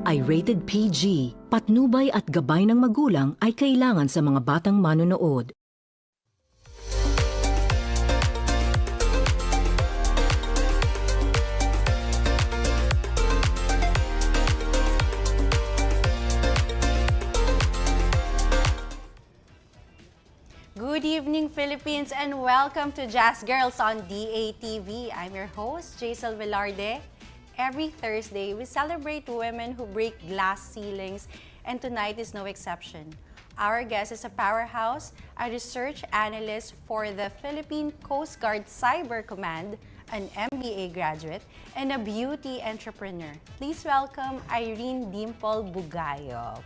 ay rated PG. Patnubay at gabay ng magulang ay kailangan sa mga batang manonood. Good evening, Philippines, and welcome to Jazz Girls on DATV. I'm your host, Jazel Velarde. Every Thursday, we celebrate women who break glass ceilings, and tonight is no exception. Our guest is a powerhouse, a research analyst for the Philippine Coast Guard Cyber Command, an MBA graduate, and a beauty entrepreneur. Please welcome Irene Dimple Bugayong.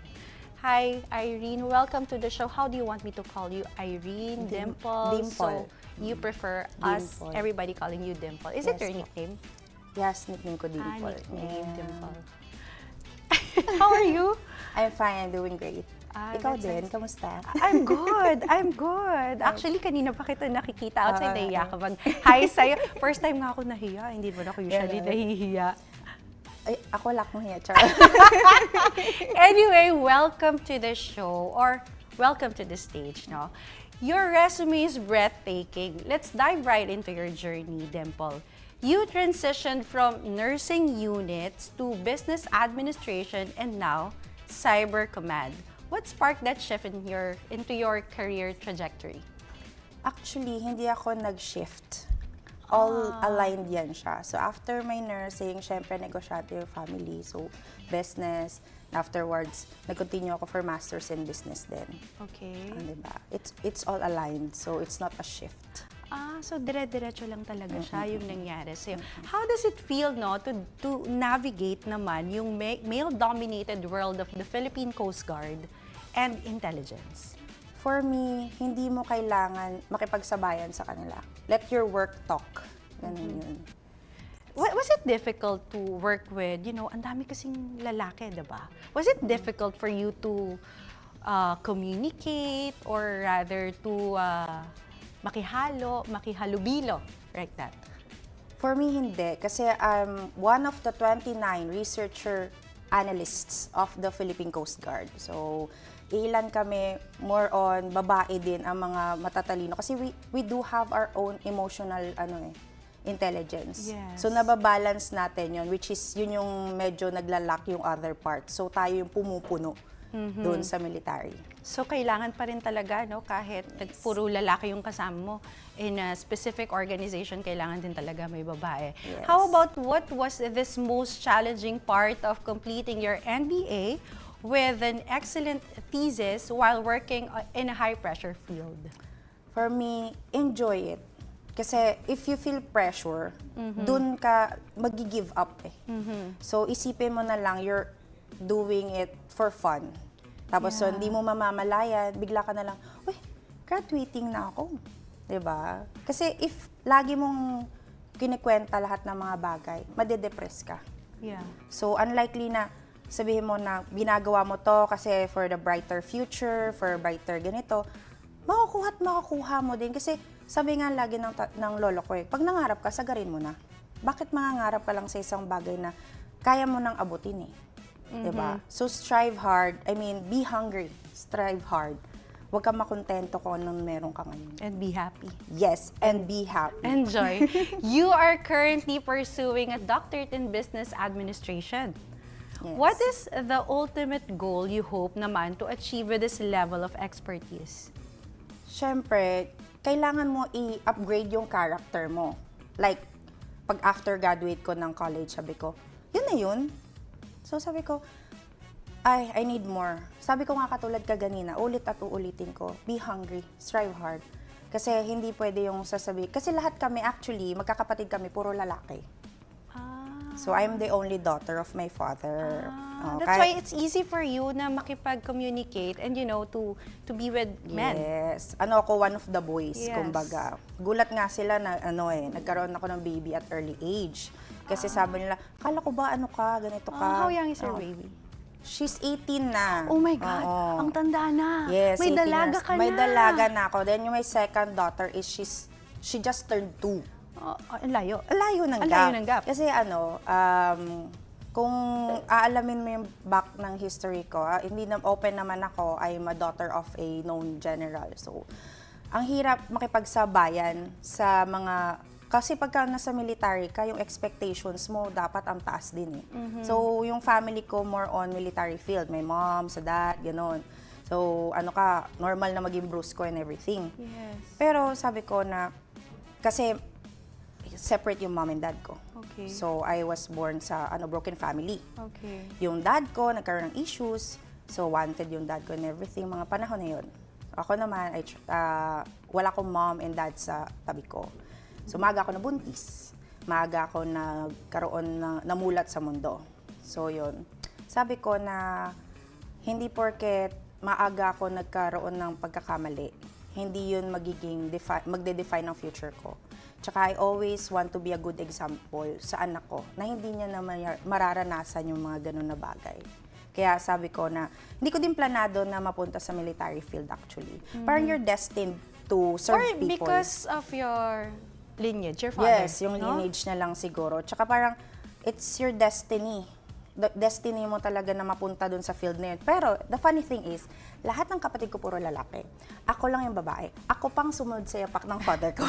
Hi, Irene. Welcome to the show. How do you want me to call you? Irene, Dimple? Dimple. So you prefer Dimple. everybody calling you Dimple. Is Yes, it your po. nickname? Yes, nickname ko Dimple. Nickname, Yeah. Dimple. How are you? I'm fine, I'm doing great. Ikaw that's din, nice. kamusta? I'm good. I'm good. Actually, kanina pa kita nakikita outside. Nahiya ka mag hi sa'yo. First time nga ako nahiya. Hindi ba ako usually nahihiya? Ay, ako wala akong hiya, char. Anyway, welcome to the show, or welcome to the stage, no? Your resume is breathtaking. Let's dive right into your journey, Dimple. You transitioned from nursing units to business administration and now cyber command. What sparked that shift into your career trajectory? Actually, hindi ako nag-shift. All aligned yan siya. So after my nursing, syempre negosyante yung family. So business. Afterwards, nag-continue ako for masters in business din. Okay. Diba? It's all aligned. So it's not a shift. So dire-diretso lang talaga siya yung nangyari sa'yo. How does it feel, no, to navigate naman yung male-dominated world of the Philippine Coast Guard and intelligence? For me, hindi mo kailangan makipagsabayan sa kanila. Let your work talk. Ganun yun. Was it difficult to work with, ang dami kasing lalaki, diba? Was it difficult for you to communicate or rather to makihalubilo, like that? For me, hindi. Kasi I'm one of the 29 researcher analysts of the Philippine Coast Guard. So, ilan kami, more on babae din ang mga matatalino. Kasi we do have our own emotional intelligence. Yes. So, nababalance natin yun, which is yun yung medyo naglalak yung other part. So, tayo yung pumupuno doon sa military. So, kailangan pa rin talaga, no? Kahit puro lalaki yung kasama mo, in a specific organization, kailangan din talaga may babae. Yes. How about what was this most challenging part of completing your MBA with an excellent thesis while working in a high-pressure field? For me, enjoy it. Kasi if you feel pressure, dun ka magi-give up eh. So, isipin mo na lang, you're doing it for fun. Tapos so, hindi mo mamamalayan, bigla ka na lang, uy, graduating na ako. 'Di ba? Kasi if lagi mong kinikwenta lahat ng mga bagay, madedepress ka. Yeah. So, unlikely na sabihin mo na ginagawa mo to kasi for the brighter future, for brighter ganito, makukuha mo din. Kasi sabi nga lagi ng lolo ko pag nangarap ka, sagarin mo na. Bakit mangangarap ka lang sa isang bagay na kaya mo nang abutin eh? Diba? So, strive hard. I mean, be hungry. Strive hard. Huwag kang makontento kung anong meron ka ngayon. And be happy. Yes, and be happy. Enjoy. You are currently pursuing a doctorate in business administration. Yes. What is the ultimate goal you hope naman to achieve with this level of expertise? Siyempre, kailangan mo i-upgrade yung character mo. Like, pag after graduate ko ng college, sabi ko, yun na yun. So sabi ko, I need more. Sabi ko nga katulad ka ganina, ulit at uulitin ko, be hungry, strive hard. Kasi hindi pwede yung sasabi. Kasi lahat kami actually, magkakapatid kami, puro lalaki. So I'm the only daughter of my father. That's why it's easy for you na makipag-communicate and to be with men. Yes. Ako, one of the boys, Yes. kumbaga. Gulat nga sila na nagkaroon ako ng baby at early age. Kasi sabi nila, kala ko ba ganito ka? How young is your baby? She's 18 na. Oh my God, Oo. ang tanda na. Yes, May 18 dalaga years. ka na. May dalaga na ako. Then yung my second daughter is she just turned 2. Ang layo. Layo ng Ang gap. layo ng gap. Kasi kung aalamin mo yung back ng history ko, hindi na open naman ako, I'm a daughter of a known general. So, ang hirap makipagsabayan sa mga, kasi pagka nasa military ka, yung expectations mo dapat ang taas din eh. So, yung family ko more on military field. My mom, sa dad, gano'n. So, normal na maging brusko and everything. Yes. Pero sabi ko na, kasi separate yung mom and dad ko. Okay. So, I was born sa broken family. Okay. Yung dad ko, nagkaroon ng issues. So, wanted yung dad ko and everything, mga panahon na yun. Ako naman, wala akong mom and dad sa tabi ko. So, maaga ako nabuntis. Maaga ako namulat sa mundo. So, yun. Sabi ko na, hindi porket maaga ako nagkaroon ng pagkakamali, hindi yun magde-define ng future ko. Tsaka I always want to be a good example sa anak ko na hindi niya na mararanasan yung mga ganun na bagay. Kaya sabi ko na, hindi ko din planado na mapunta sa military field actually. Parang you're destined to serve Or people. because of your lineage, your father. Yes, yung no? lineage na lang siguro. Tsaka parang, it's your destiny. Destiny mo talaga na mapunta dun sa field na yun. Pero, the funny thing is, lahat ng kapatid ko puro lalaki. Ako lang yung babae. Ako pang sumunod sa yapak ng father ko.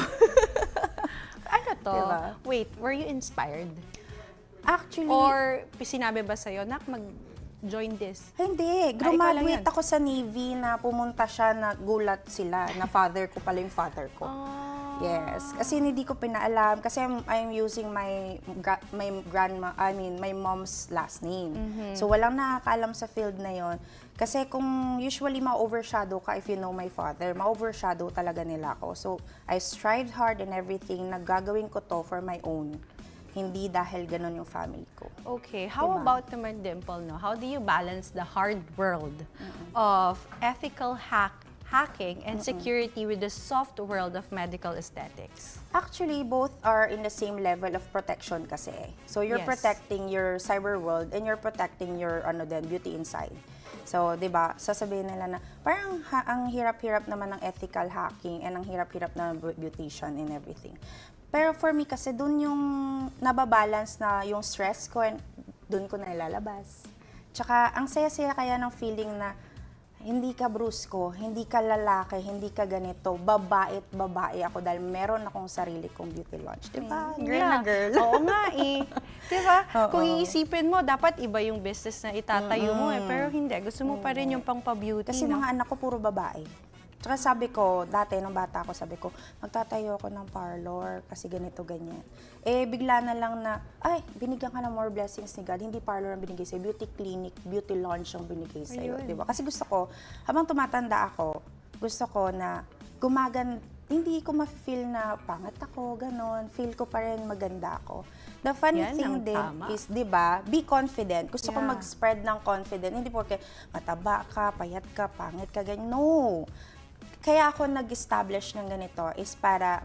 Ano to? Diba? Wait, were you inspired? Actually, Or sinabi ba sa'yo, nak, mag-join this? hindi. ikaw lang Graduate yan. ako sa Navy na pumunta siya na gulat sila na father ko pala yung father ko. Yes. Kasi hindi ko pinaalam. Kasi I'm using my mom's last name. So, walang nakakaalam sa field na yon. Kasi kung usually ma-overshadow ka if you know my father, ma-overshadow talaga nila ako. So, I strived hard and everything. Naggagawin ko to for my own. Hindi dahil ganun yung family ko. Okay. How Diba? about naman, Dimple, no? How do you balance the hard world of ethical hacking and security with the soft world of medical aesthetics? Actually, both are in the same level of protection kasi. So, you're Yes. protecting your cyber world and you're protecting your beauty inside. So, 'di ba? Sasabihin nila na parang ang hirap-hirap naman ng ethical hacking and ang hirap-hirap na beautician and everything. Pero for me kasi dun yung nababalance na yung stress ko and dun ko na ilalabas. Tsaka ang saya-saya kaya ng feeling na hindi ka brusko, hindi ka lalaki, hindi ka ganito, babae ako dahil meron akong sarili kong beauty launch. Diba? Girl na girl. Oo nga eh. Diba? Oo. Kung iisipin mo, dapat iba yung business na itatayo mo eh. Pero hindi, gusto mo pa rin yung pang-pa-beauty. Kasi no? mga anak ko puro babae. Tsaka sabi ko, dati nung bata ako, sabi ko, magtatayo ako ng parlor kasi ganito, ganyan. Eh, bigla na lang na, ay, binigyan ka ng more blessings ni God. Hindi parlor ang binigay sa'yo, beauty clinic, beauty launch ang binigay sa'yo. Ayun. Diba? Kasi gusto ko, habang tumatanda ako, gusto ko na hindi ko ma-feel na pangat ako, ganon. Feel ko pa rin maganda ako. The funny Yan thing ang din tama. is, di ba, be confident. Gusto ko Yeah. mag-spread ng confident. Hindi porque mataba ka, payat ka, pangit ka, ganyan. No! Kaya ako nag-establish ng ganito is para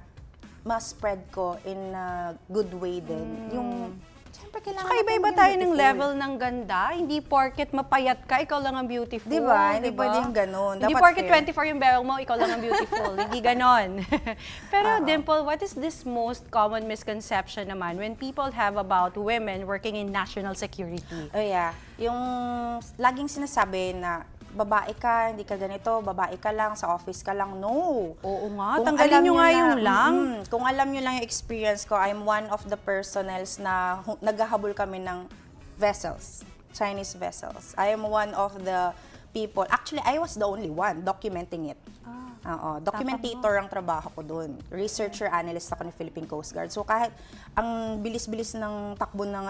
ma-spread ko in a good way din. Yung, siyempre kailangan Saka iba-iba natin tayo maging ng beautiful. level ng ganda. Hindi porket mapayat ka, ikaw lang ang beautiful. Diba? Hindi pwedeng ganun. Hindi Dapat porket fair. 24 yung bewang mo, ikaw lang ang beautiful. Hindi ganon. Pero Dimple, what is this most common misconception naman when people have about women working in national security? Oh yeah. Yung laging sinasabi na babae ka, hindi ka ganito, babae ka lang, sa office ka lang. No! Oo nga, Kung tanggalin alam nyo nyo nga na- yung lang. Kung alam nyo lang yung experience ko, I'm one of the personnels na naghahabol kami ng vessels, Chinese vessels. I am one of the people, actually, I was the only one documenting it. Oo, documentator ang trabaho ko doon. Researcher, analyst ako ng Philippine Coast Guard. So kahit ang bilis-bilis ng takbo ng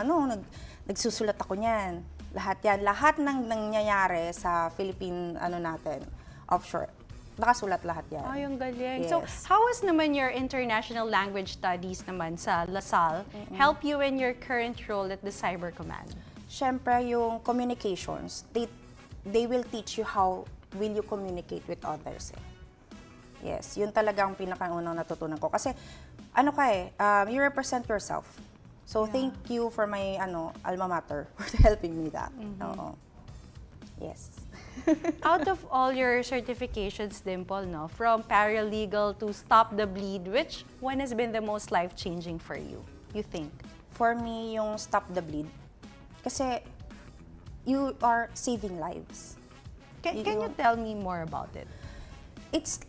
nagsusulat ako niyan. Lahat yan, lahat ng nangyayari sa Philippine offshore. Nakasulat lahat yan. Ay, ang galing. Yes. So, how was naman your international language studies naman sa LaSalle help you in your current role at the Cyber Command? Syempre, yung communications, they will teach you how will you communicate with others. Yes, yun talaga ang pinakaunang natutunan ko. Kasi, you represent yourself. So, thank you for my, alma mater for helping me that. Oo. Yes. Out of all your certifications, Dimple, no, from paralegal to Stop the Bleed, which one has been the most life-changing for you, you think? For me, yung Stop the Bleed. Kasi you are saving lives. Can you tell me more about it? It's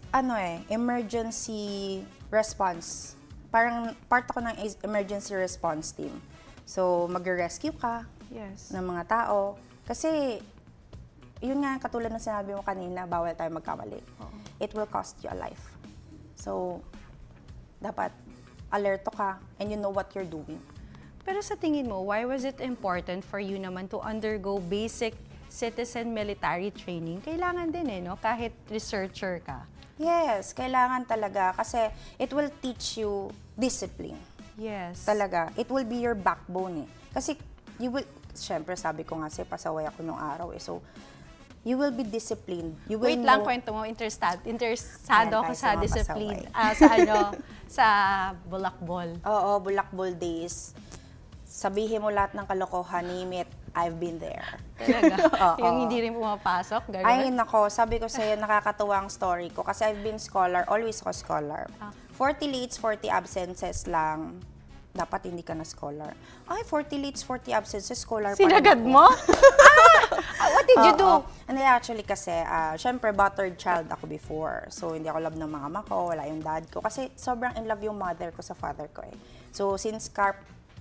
emergency response. Parang part ako ng emergency response team. So, mag-rescue ka Yes. ng mga tao. Kasi, yun nga, katulad ng sinabi mo kanina, bawal tayo magkamali. It will cost you a life. So, dapat alerto ka and you know what you're doing. Pero sa tingin mo, why was it important for you naman to undergo basic citizen military training? Kailangan din no? Kahit researcher ka. Yes, kailangan talaga kasi it will teach you discipline. Yes. Talaga. It will be your backbone Kasi syempre sabi ko nga pasaway ako nung araw So, you will be disciplined. You will Wait lang, know- kwento mo, interesado Ayan, ako tayo sa sa mga discipline. pasaway. Sa bulakbol. Oo, bulakbol days. Sabihin mo lahat ng kalokohan, name it, I've been there. Talaga. Oo. Yung hindi rin pumapasok, gano'n. Ay, nako, sabi ko sa'yo, nakakatuwa ang story ko. Kasi I've been scholar, always ako scholar. 40 lates, 40 absences lang. Dapat hindi ka na scholar. Ay, 40 lates, 40 absences, scholar pa rin Sinagad ako. mo? What did you do? Hindi, actually kasi, syempre, battered child ako before. So, hindi ako love ng mga ama ko, wala yung dad ko. Kasi sobrang in love yung mother ko sa father ko So, since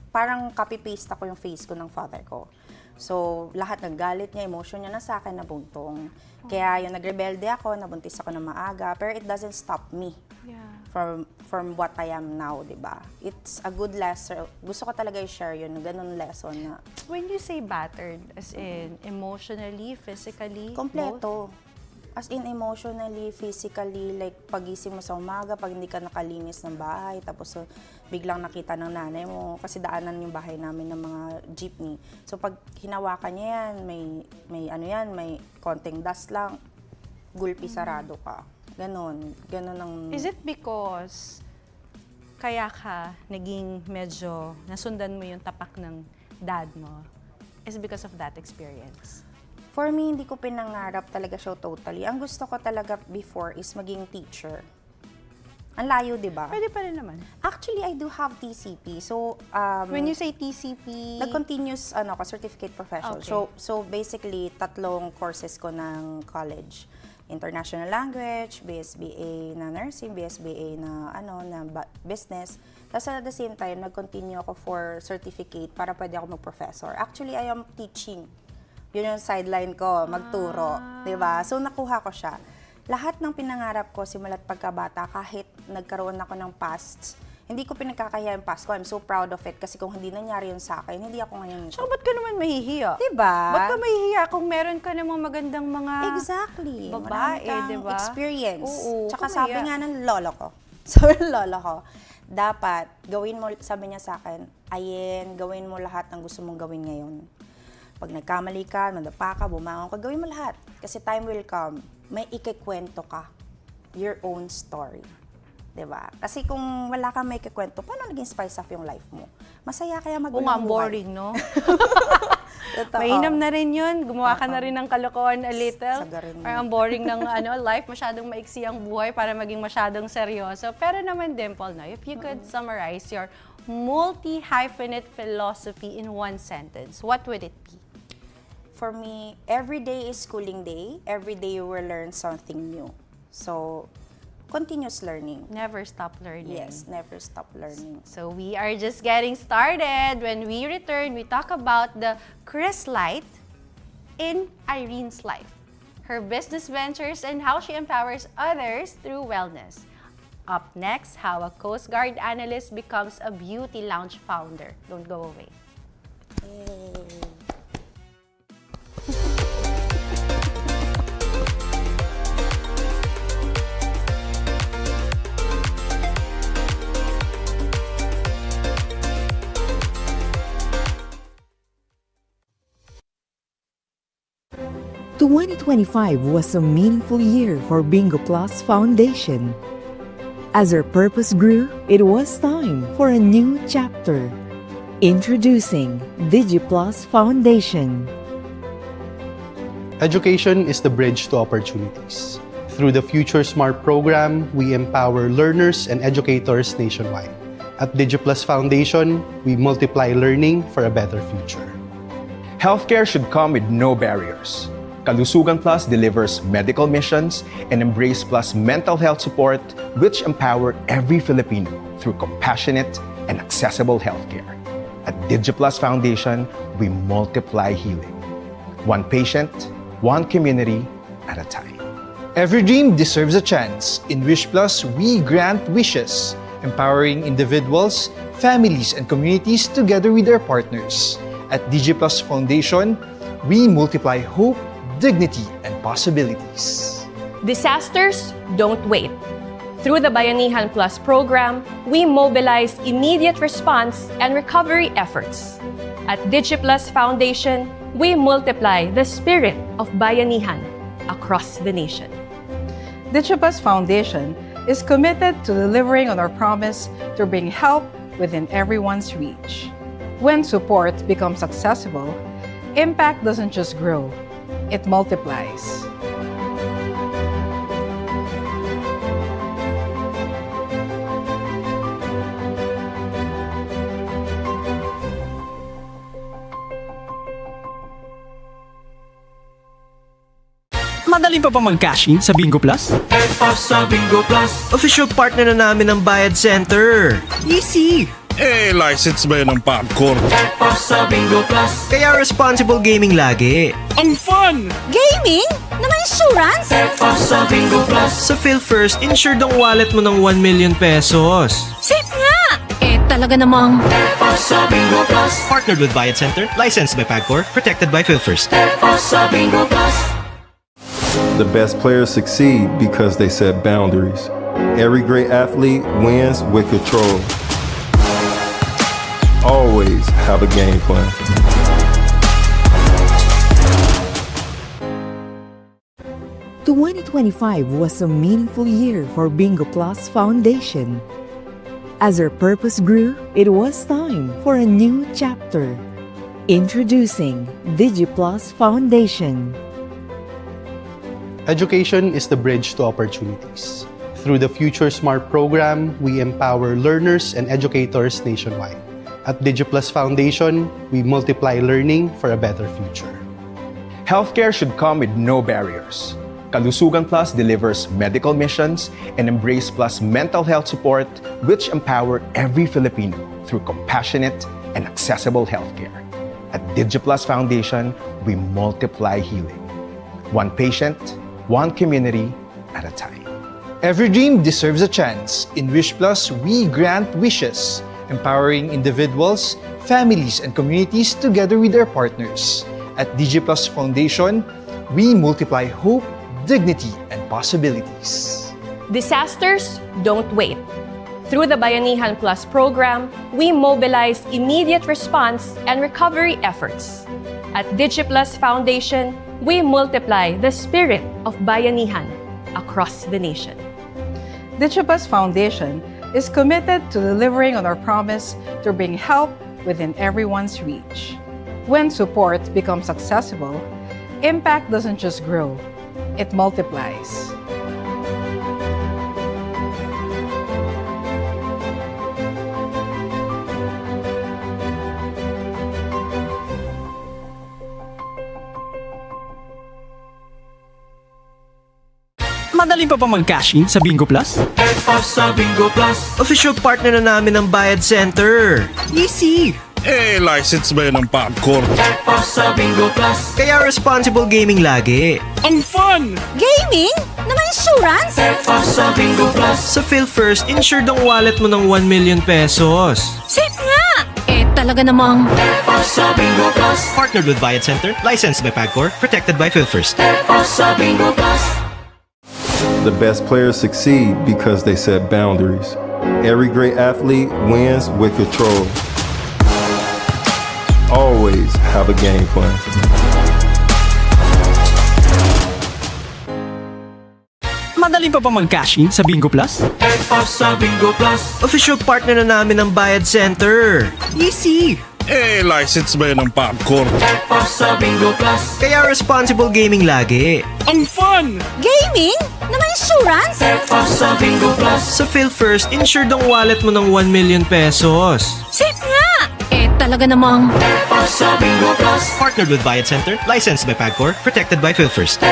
parang copy-paste ako yung face ko ng father ko. So, lahat ng galit niya, emotion niya na sa akin nabuntong. Kaya yung nagrebelde ako, nabuntis ako ng maaga, pero it doesn't stop me from what I am now, di ba? It's a good lesson. Gusto ko talaga i-share yun, ganun lesson na. When you say battered, as in emotionally, physically, both? Kompleto. As in emotionally, physically, like pagising mo sa umaga, pag hindi ka nakalinis ng bahay, tapos biglang nakita ng nanay mo, kasi daanan yung bahay namin ng mga jeepney. So pag hinawakan niya yan, may konting dust lang, gulpi sarado ka. Ganon ang... Is it because kaya ka naging medyo nasundan mo yung tapak ng dad mo? Is it because of that experience? For me, hindi ko pinangarap talaga siya totally. Ang gusto ko talaga before is maging teacher. Ang layo, di ba? Pwede pa rin naman. Actually, I do have TCP. So, When you say TCP... nag-continuous certificate professional. Okay. So basically, 3 courses ko ng college. International Language, BSBA na nursing, BSBA na business. Tapos at the same time, nag-continue ako for certificate para pwede ako mag-professor. Actually, I am teaching. Yun yung sideline ko, magturo. Diba? So, nakuha ko siya. Lahat ng pinangarap ko simulat pagkabata, kahit nagkaroon ako ng past, hindi ko pinagkakahiya yung past ko. I'm so proud of it kasi kung hindi nangyari yun sa akin, hindi ako ngayon. So, ba't ka naman mahihiya? Diba? Ba't ka mahihiya kung meron ka namang magandang mga Exactly. babae, Marami kang diba? experience. Oo, Tsaka kung sabi mahiya. nga ng lolo ko, sabi ng lolo ko, dapat gawin mo, sabi niya sa akin, Ayen, gawin mo lahat ng gusto mong gawin ngayon. Pag nagkamali ka, nadapa ka, bumangon ka, gawin mo lahat. Kasi time will come, may ikikwento ka. Your own story. Diba? Kasi kung wala kang may ikikwento, paano naging spice up yung life mo? Masaya kaya Oo nga, magulang buhay. boring, no? Totoo. Mainam na rin yun. Gumawa ka na rin ng kalokohan a little. Sagarin mo. Parang boring ng life. Masyadong maiksi ang buhay para maging masyadong seryoso. Pero naman, Dimple, no, if you could summarize your multi-hyphenate philosophy in one sentence, what would it be? For me, every day is schooling day. Every day you will learn something new. So, continuous learning. Never stop learning. Yes, never stop learning. So we are just getting started. When we return, we talk about the chrysolite in Irene's life, her business ventures, and how she empowers others through wellness. Up next, how a Coast Guard analyst becomes a beauty lounge founder. Don't go away. Yay. "2025 was a meaningful year for Bingo Plus Foundation. As our purpose grew, it was time for a new chapter. Introducing DigiPlus Foundation. Education is the bridge to opportunities. Through the Future Smart program, we empower learners and educators nationwide. At DigiPlus Foundation, we multiply learning for a better future. Healthcare should come with no barriers. Kalusugan Plus delivers medical missions and Embrace Plus mental health support which empower every Filipino through compassionate and accessible healthcare. At DigiPlus Foundation, we multiply healing. One patient, one community at a time. Every dream deserves a chance. In Wish Plus, we grant wishes, empowering individuals, families, and communities together with their partners. At DigiPlus Foundation, we multiply hope, dignity, and possibilities. Disasters don't wait. Through the Bayanihan Plus program, we mobilize immediate response and recovery efforts. At DigiPlus Foundation, we multiply the spirit of Bayanihan across the nation. DigiPlus Foundation is committed to delivering on our promise to bring help within everyone's reach. When support becomes accessible, impact doesn't just grow, it multiplies. Madaling pa mag-cash in sa Bingo Plus? Sa Bingo Plus. Official partner na namin ng Bayad Center. Easy! License ba yun ng popcorn? Sa Bingo Plus. Kaya responsible gaming lagi. Ang fun! Gaming? Na may insurance? Sa Bingo Plus. Sa PhilFirst, insured ang wallet mo ng 1 million pesos. Safe nga! Talaga namang... Sa Bingo Plus. Partnered with Bayad Center, licensed by PAGCOR, protected by PhilFirst. Sa Bingo Plus. The best players succeed because they set boundaries. Every great athlete wins with control. Always have a game plan. The 2025 was a meaningful year for Bingo Plus Foundation. As our purpose grew, it was time for a new chapter. Introducing DigiPlus Foundation. Education is the bridge to opportunities. Through the Future Smart program, we empower learners and educators nationwide. At DigiPlus Foundation, we multiply learning for a better future. Healthcare should come with no barriers. Kalusugan Plus delivers medical missions and Embrace Plus mental health support which empower every Filipino through compassionate and accessible healthcare. At DigiPlus Foundation, we multiply healing. One patient, one community at a time. Every dream deserves a chance. In Wish Plus, we grant wishes, empowering individuals, families, and communities together with their partners. At DigiPlus Foundation, we multiply hope, dignity, and possibilities. Disasters don't wait. Through the Bayanihan Plus program, we mobilize immediate response and recovery efforts. At DigiPlus Foundation, we multiply the spirit of Bayanihan across the nation. DigiPlus Foundation is committed to delivering on our promise to bring help within everyone's reach. When support becomes accessible, impact doesn't just grow, it multiplies. Madaling pa mag-cash in sa Bingo Plus? Sa Bingo Plus. Official partner na namin ng Bayad Center. Easy! License ba yun ng popcorn? Sa Bingo Plus. Kaya responsible gaming lagi. Ang fun! Gaming? Na may insurance? Sa Bingo Plus. Sa PhilFirst, insured ang wallet mo ng 1 million pesos. Safe nga! Talaga namang... Sa Bingo Plus. Partnered with Bayad Center, licensed by PAGCOR, protected by PhilFirst. Sa Bingo Plus. The best players succeed because they set boundaries. Every great athlete wins with control. Always have a game plan. Madaling pa mag-cash in sa Bingo Plus? Sa Bingo Plus. Official partner na namin ng Bayad Center. Easy! License ba yun ng popcorn? Sa Bingo Plus. Kaya responsible gaming lagi. Ang fun! Gaming? Na may insurance? Sa Bingo Plus. Sa PhilFirst, insured ang wallet mo ng 1 million pesos. Safe nga! talaga namang... Partnered with Bayad Center, licensed by PAGCOR, protected by PhilFirst.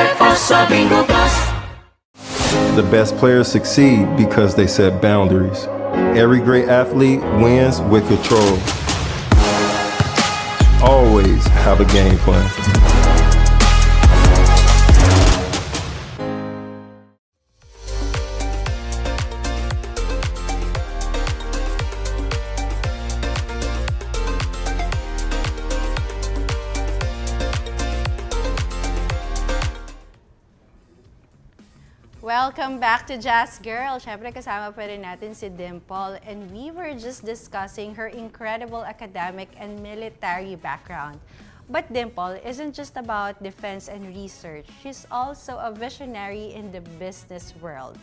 The best players succeed because they set boundaries. Every great athlete wins with control. Always have a game plan. Welcome back to Jazz Girl. Siyempre kasama pa rin natin si Dimple, and we were just discussing her incredible academic and military background. But Dimple isn't just about defense and research. She's also a visionary in the business world.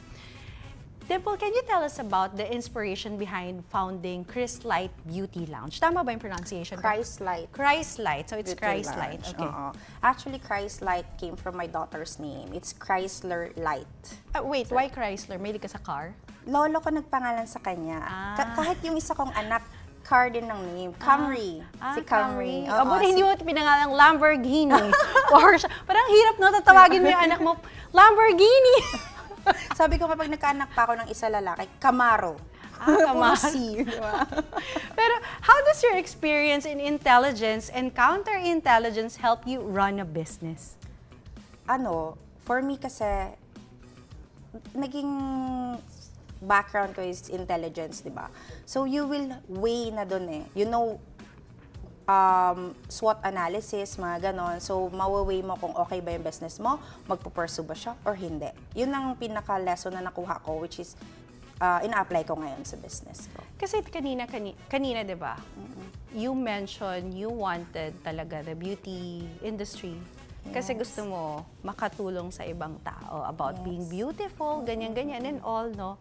Dimple, can you tell us about the inspiration behind founding Chris Light Beauty Lounge? Tama ba yung pronunciation? Christ Light. Christ Light. So it's Beauty Christ Lounge. Light. Okay. Actually, Christ Light came from my daughter's name. It's Chrysler Light. Wait, why Chrysler? Mahilig ka sa car? Lolo ko nagpangalan sa kanya. Kahit yung isa kong anak, car din ng name. Camry. Si Camry. Buti hindi mo pinangalang Lamborghini. Porsche. Parang hirap no, tatawagin mo yung anak mo, Lamborghini. Sabi ko kapag nagkaanak pa ako ng isa lalaki, Camaro. Camaro. Diba? Pero how does your experience in intelligence and counterintelligence help you run a business? For me kasi, naging background ko is intelligence, di ba? So you will weigh na dun eh. You know, SWOT analysis, mga ganon. So, mawaweigh mo kung okay ba yung business mo, magpupursue ba siya, or hindi. Yun ang pinaka-lesson na nakuha ko, which is, ina-apply ko ngayon sa business ko. Kasi kanina di ba? You mentioned you wanted talaga the beauty industry. Kasi gusto mo makatulong sa ibang tao about being beautiful, ganyan-ganyan and all, no?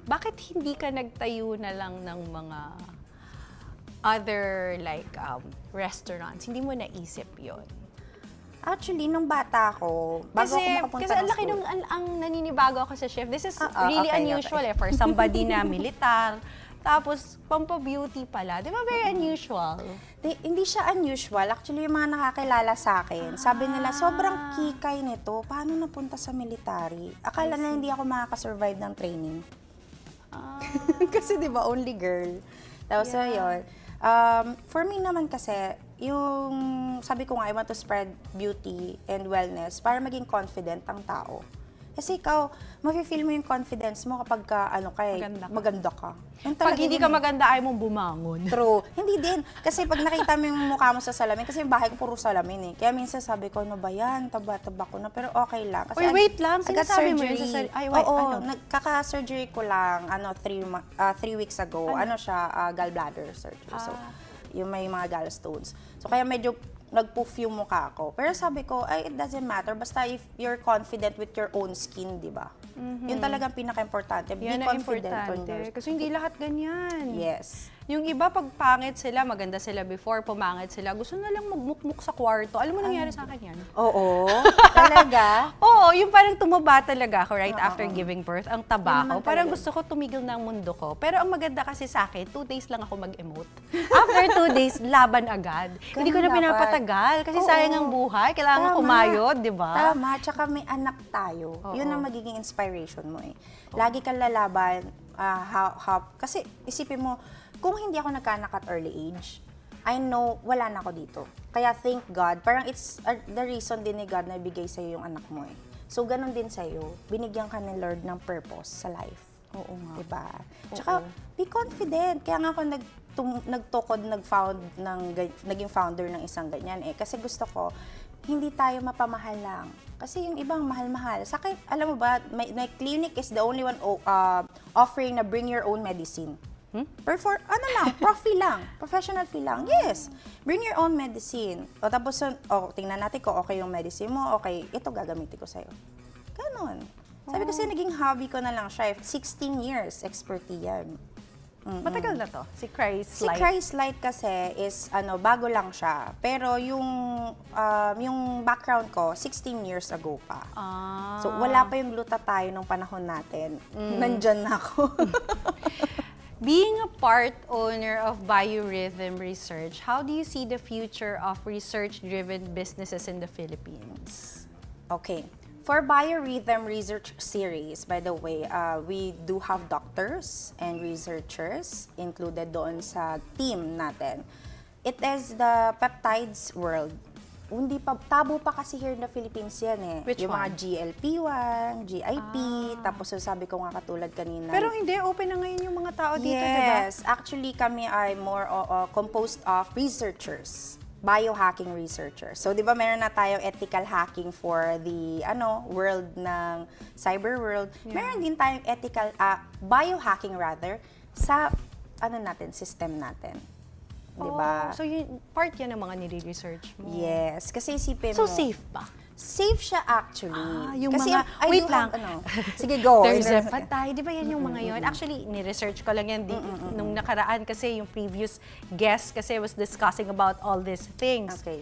Bakit hindi ka nagtayo na lang ng mga other like restaurants? Hindi mo naisip yon? Actually, nung bata ako, bago ako makapunta kasi ang laki nung ang naninibago ako sa chef. This is really unusual for somebody na militar. Tapos, pampa-beauty pala. Di ba very unusual? Hindi siya unusual. Actually, yung mga nakakilala sa akin, sabi nila, sobrang kikay nito. Paano napunta sa military? Akala na hindi ako makakasurvive ng training. Kasi di ba, only girl. Tapos, yun. For me naman kasi, yung sabi ko nga, I want to spread beauty and wellness para maging confident ang tao. Kasi ikaw, mafe-feel mo yung confidence mo kapag maganda ka. Pag hindi ka maganda, ayaw mong bumangon. True. Hindi din. Kasi pag nakita mo yung mukha mo sa salamin, kasi yung bahay ko puro salamin eh. Kaya minsan sabi ko, ano ba yan? Taba-taba ko na. Pero okay lang. Kasi wait lang. Sinasabi mo yun sa nagkaka-surgery ko lang, 3 weeks ago. Gallbladder surgery. So, yung may mga gallstones. So, kaya medyo nag-poof yung mukha ko. Pero sabi ko, it doesn't matter. Basta if you're confident with your own skin, di ba? Yun talagang pinaka-importante. Be confident on yours. Kasi hindi lahat ganyan. Yes. Yung iba, pag pangit sila, maganda sila before, pumangit sila, gusto na lang magmukmuk sa kwarto. Alam mo nangyari sa akin yan? Oo. Talaga? Oo, yung parang tumaba talaga ako right after giving birth. Ang taba ko. Parang gusto ko tumigil na ang mundo ko. Pero ang maganda kasi sa akin, 2 days lang ako mag-emote. After 2 days, laban agad. Hindi ko na pinapatagal. Kasi sayang ang buhay. Kailangan kumayod, di ba? Tama. Tsaka may anak tayo. Yun ang magiging inspiration mo eh. Lagi kang lalaban. Kasi isipin mo, kung hindi ako nagkaanak at early age, I know wala na ako dito. Kaya thank God, parang it's the reason din ni God na ibigay sa'yo yung anak mo eh. So, ganun din sa'yo. Binigyan ka ni Lord ng purpose sa life. Oo nga. Diba? Tsaka, be confident. Kaya nga ako naging founder ng isang ganyan eh. Kasi gusto ko, hindi tayo mapamahal lang. Kasi yung ibang mahal-mahal. Sa akin, alam mo ba, my clinic is the only one offering na bring your own medicine. Professional fee lang. Yes. Bring your own medicine. O tapos, tingnan natin kung okay yung medicine mo, okay, ito gagamitin ko sa'yo. Ganon. Sabi ko kasi naging hobby ko na lang siya. 16 years expertise yan. Matagal na to, si Christ Light. Si Christ Light kasi is, bago lang siya. Pero yung background ko, 16 years ago pa. So, wala pa yung glutathione nung panahon natin. Nandyan na ako. Being a part owner of Biorhythm Research, how do you see the future of research-driven businesses in the Philippines? Okay. For Biorhythm Research Series, by the way, we do have doctors and researchers included doon sa team natin. It is the peptides world. Hindi pa, tabo pa kasi here in the Philippines yan eh. Which yung one? mga GLP-1, GIP, tapos sabi ko nga katulad kanina. Pero hindi, open na ngayon yung mga tao dito, di ba? Yes, actually kami ay more composed of researchers, biohacking researchers. So, di ba meron na tayong ethical hacking for the world ng cyber world. Yeah. Meron din tayong ethical, biohacking rather, sa system natin. Di ba? So, part yan ng mga nire-research mo. Yes, kasi isipin So, mo. safe ba? Safe siya actually. Yung kasi mga, I wait do lang. have, sige, go. Terzepatide, di ba yan yung mga yun? Actually, ni-research ko lang yan nung nakaraan kasi yung previous guest kasi was discussing about all these things. Okay.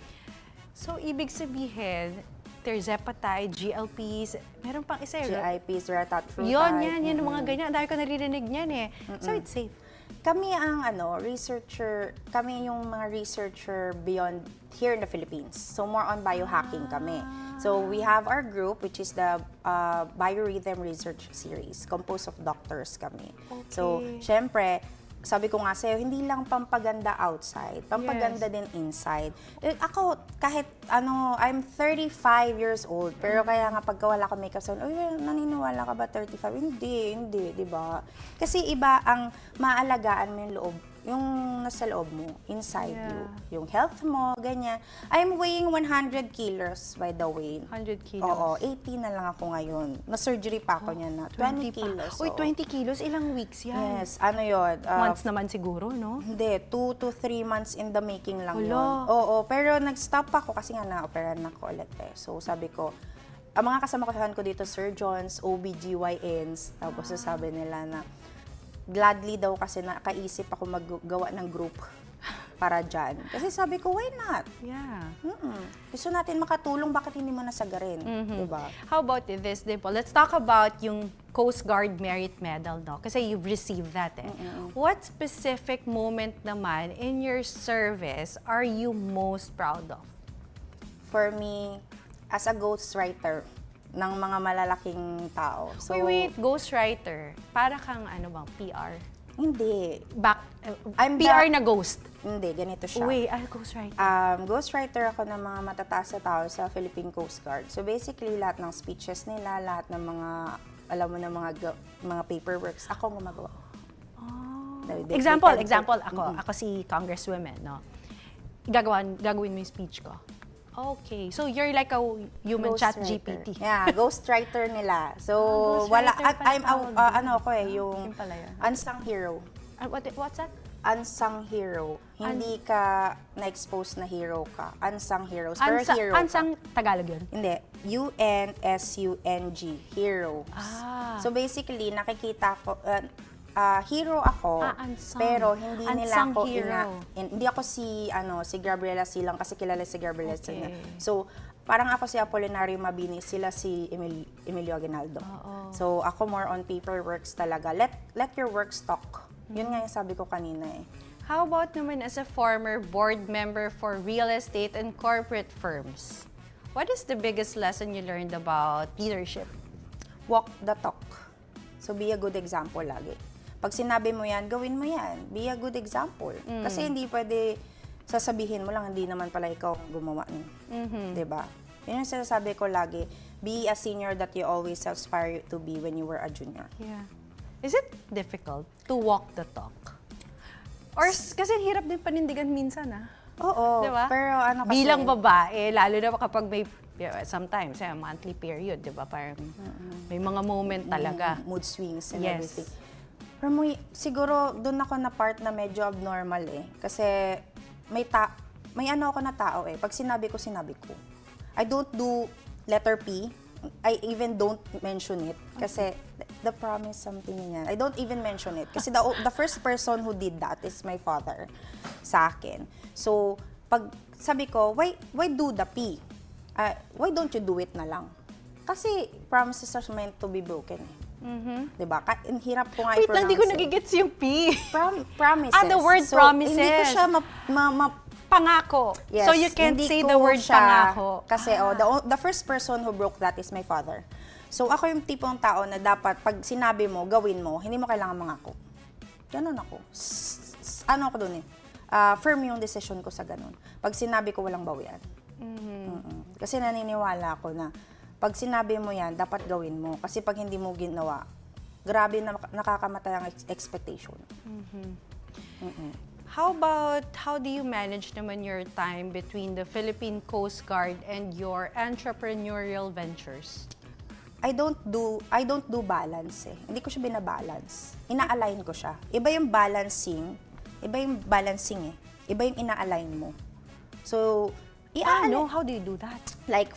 So, ibig sabihin, terzepatide, GLPs, meron pang isa. GIPs, retatrutide. Yan yung mga ganyan. Dahil ko naririnig niyan eh. So, it's safe. Kami ang kami yung mga researcher beyond here in the Philippines. So more on biohacking kami. So we have our group which is the Biorhythm Research Series, composed of doctors kami. Okay. So syempre, sabi ko nga sa'yo, hindi lang pampaganda outside, pampaganda din inside. Ako, kahit I'm 35 years old, pero kaya nga pagka wala ko makeup, sabi, naniniwala ka ba 35? Hindi, di ba? Kasi iba ang maalagaan mo yung loob, yung nasa loob mo, inside you. Yung health mo, ganyan. I'm weighing 100 kilos, by the way. 100 kilos? Oo, 80 na lang ako ngayon. Na-surgery pa ako niyan na. 20 kilos. Uy, 20 kilos? Ilang weeks yan? Yes, yun? Months naman siguro, no? Hindi, 2 to 3 months in the making lang Hala. yun. Oo, pero nag-stop ako kasi nga na-operahan ako ulit eh. So sabi ko, ang mga kasama ko dito, surgeons, OBGYNs, tapos sabi nila na gladly daw kasi nakaisip ako maggawa ng group para dyan. Kasi sabi ko, why not? Yeah. Gusto natin makatulong, bakit hindi mo nasagarin? Diba? How about this, Dimple? Let's talk about yung Coast Guard Merit Medal, no? Kasi you've received that, eh. What specific moment naman in your service are you most proud of? For me, as a ghostwriter ng mga malalaking tao. So, wait, ghostwriter. Para kang PR? Hindi. I'm PR na ghost? Hindi, ganito siya. Wait, ghostwriter. Ghostwriter ako ng mga matataas na tao sa Philippine Coast Guard. So basically, lahat ng speeches nila, lahat ng mga, alam mo na mga paperworks, ako gumagawa. Example, ako si Congresswoman, no? Gagawin mo yung speech ko. Okay. So, you're like a human chat GPT. Yeah, ghostwriter nila. So, yung unsung hero. What's that? Unsung hero. Hindi ka na-expose na hero ka. Unsung heroes. Pero hero ka. Unsung Tagalog yun? Hindi. UNSUNG. Hero. So, basically, nakikita ko, hero ako, pero hindi nila ako hindi ako si Gabriela Silang kasi kilala si Gabriela Silang. So, parang ako si Apolinario Mabini, sila si Emilio Aguinaldo. So, ako more on paperworks talaga. Let your work talk. Yun nga yung sabi ko kanina eh. How about naman as a former board member for real estate and corporate firms? What is the biggest lesson you learned about leadership? Walk the talk. So, be a good example lagi. Pag sinabi mo yan, gawin mo yan. Be a good example. Kasi hindi pwede sasabihin mo lang, hindi naman pala ikaw gumawa nun. Diba? Yun yung sinasabi ko lagi, be a senior that you always aspire to be when you were a junior. Yeah. Is it difficult to walk the talk? Or kasi hirap din panindigan minsan, Oo. Diba? Pero kasi... Bilang babae, lalo na kapag may sometimes, monthly period, diba? Parang may mga moment talaga. Mood swings and everything. Pero siguro doon ako na part na medyo abnormal eh. Kasi may ako na tao eh. Pag sinabi ko. I don't do letter P. I even don't mention it. Kasi the promise something yan. I don't even mention it. Kasi the first person who did that is my father sa akin. So, pag sabi ko, why do the P? Why don't you do it na lang? Kasi promises are meant to be broken eh. Diba? Ang hirap ko nga Wait lang, di ko i-pronounce nagigets yung P. Promises. The word So, promises. Hindi ko siya Pangako. Yes, So you can't hindi say ko the word siya- pangako. Kasi the first person who broke that is my father. So ako yung tipong tao na dapat pag sinabi mo, gawin mo, hindi mo kailangan mangako. Ganon ako. Ano ako dun eh? Firm yung decision ko sa ganon. Pag sinabi ko, walang bawian. Kasi naniniwala ako na pag sinabi mo yan, dapat gawin mo. Kasi pag hindi mo ginawa, grabe na nakakamatay ang expectation. How do you manage naman your time between the Philippine Coast Guard and your entrepreneurial ventures? I don't do balance eh. Hindi ko siya binabalance. Ina-align ko siya. Iba yung balancing eh. Iba yung ina-align mo. So, How do you do that? like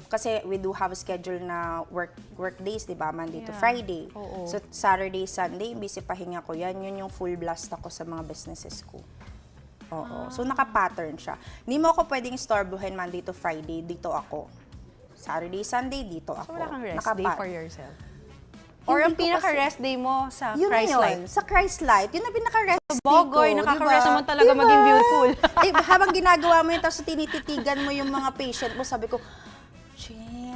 kasi we do have a schedule na work days, di ba? Monday to Friday. Oo. So, Saturday, Sunday, busy pahinga ko yan. Yun yung full blast ako sa mga businesses ko. Oo. So, naka-pattern siya. Hindi mo ako pwedeng istorbohin Monday to Friday, dito ako. Saturday, Sunday, dito ako. So wala kang rest day for yourself? Or Hindi ang ko pinaka-rest day mo sa Yun na Christ yun, Light? sa Christ Light. Yun na pinaka-rest day ko. Bogoy, nakaka-rest diba? naman talaga maging beautiful. Habang ginagawa mo yun, tapos tinititigan mo yung mga patient mo, sabi ko,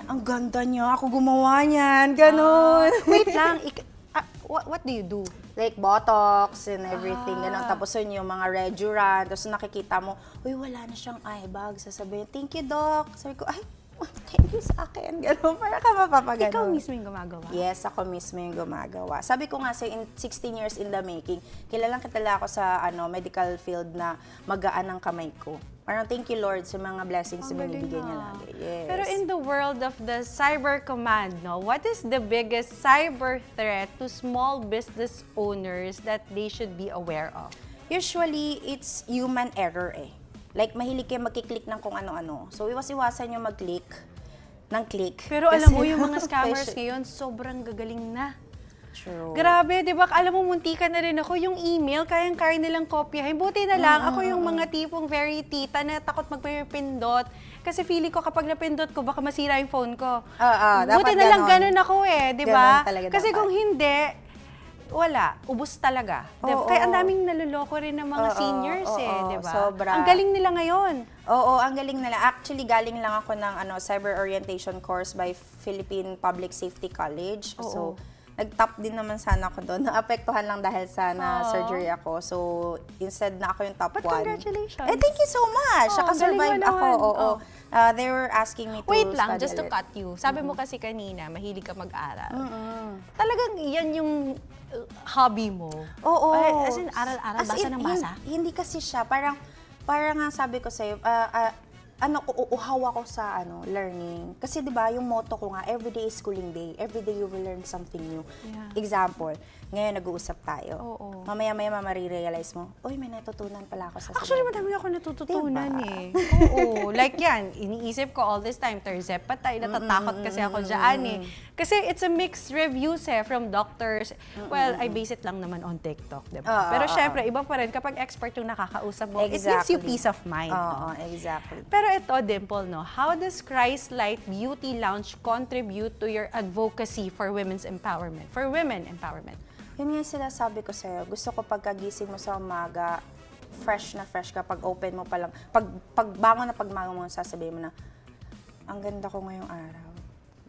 ang ganda niya, ako gumawa niyan, ganon. Wait lang, what do you do? Like Botox and everything, ganon. Tapos yun yung mga Reduran, tapos nakikita mo, uy, wala na siyang eye bag. Sasabihin, thank you, Doc. Sabi ko, ay, thank you sa akin. Ganon, para ka mapapaganon. Ikaw mismo yung gumagawa? Yes, ako mismo yung gumagawa. Sabi ko nga sa 16 years in the making, kilalang kitala ako sa medical field na magaan ang kamay ko. Parang thank you Lord sa mga blessings na binibigay niya lagi. Yes. Pero in the world of the cyber command, what is the biggest cyber threat to small business owners that they should be aware of? Usually, it's human error eh. Like, mahilig kayo magkiklik ng kung ano-ano. So, iwas-iwasan yung mag-click ng click. Pero alam mo, yung mga scammers ngayon, sobrang gagaling na. True. Grabe, di ba? Alam mo, muntika na rin ako. Yung email, kayang-kaya nilang kopyahin. Buti na lang, ako yung mga tipong very tita na takot magpipindot. Kasi feeling ko kapag napindot ko, baka masira yung phone ko. Buti na lang ganun ako eh, di ba? Kasi kung hindi, wala, ubos talaga. Diba? Kaya ang daming naluloko rin ng mga seniors di ba? Sobra. Ang galing nila ngayon. Oo, ang galing nila. Actually, galing lang ako ng cyber orientation course by Philippine Public Safety College. So, nag-top din naman sana ako doon. Naapektuhan lang dahil sa na-surgery ako. So, instead na ako yung top 1. Congratulations. Thank you so much. Naka-survive ako. They were asking me to Wait lang, study just to ulit. cut you. Sabi mo kasi kanina, mahilig ka mag-aral. Talagang yan yung hobby mo? Oo. As in, aral-aral, basa ng basa? Hindi kasi siya. Parang nga sabi ko sa'yo, uuhaw ako sa learning. Kasi 'di ba, yung motto ko nga, every day is schooling day. Every day you will learn something new. Yeah. Example, ngayon nag-uusap tayo. Oo. Mamaya-maya marirealize mo, uy, may natutunan pala ako sa Actually, sinabi." madami ako natututunan Diba? Oo. Like yan, iniisip ko all this time, Terzep patay, natatakot kasi ako dyan Kasi it's a mixed reviews from doctors. Well, I base it lang naman on TikTok, diba? Pero syempre, iba pa rin kapag expert yung nakakausap mo, it gives you peace of mind. Oo, exactly. Pero ito, Dimple, how does Christ Light Beauty Lounge contribute to your advocacy for women's empowerment, for women empowerment? Yun nga yung sinasabi ko sa'yo. Gusto ko pagkagising mo sa umaga, fresh na fresh ka. Pag open mo pa lang, pagbangon mo, sasabihin mo na, ang ganda ko ngayong araw.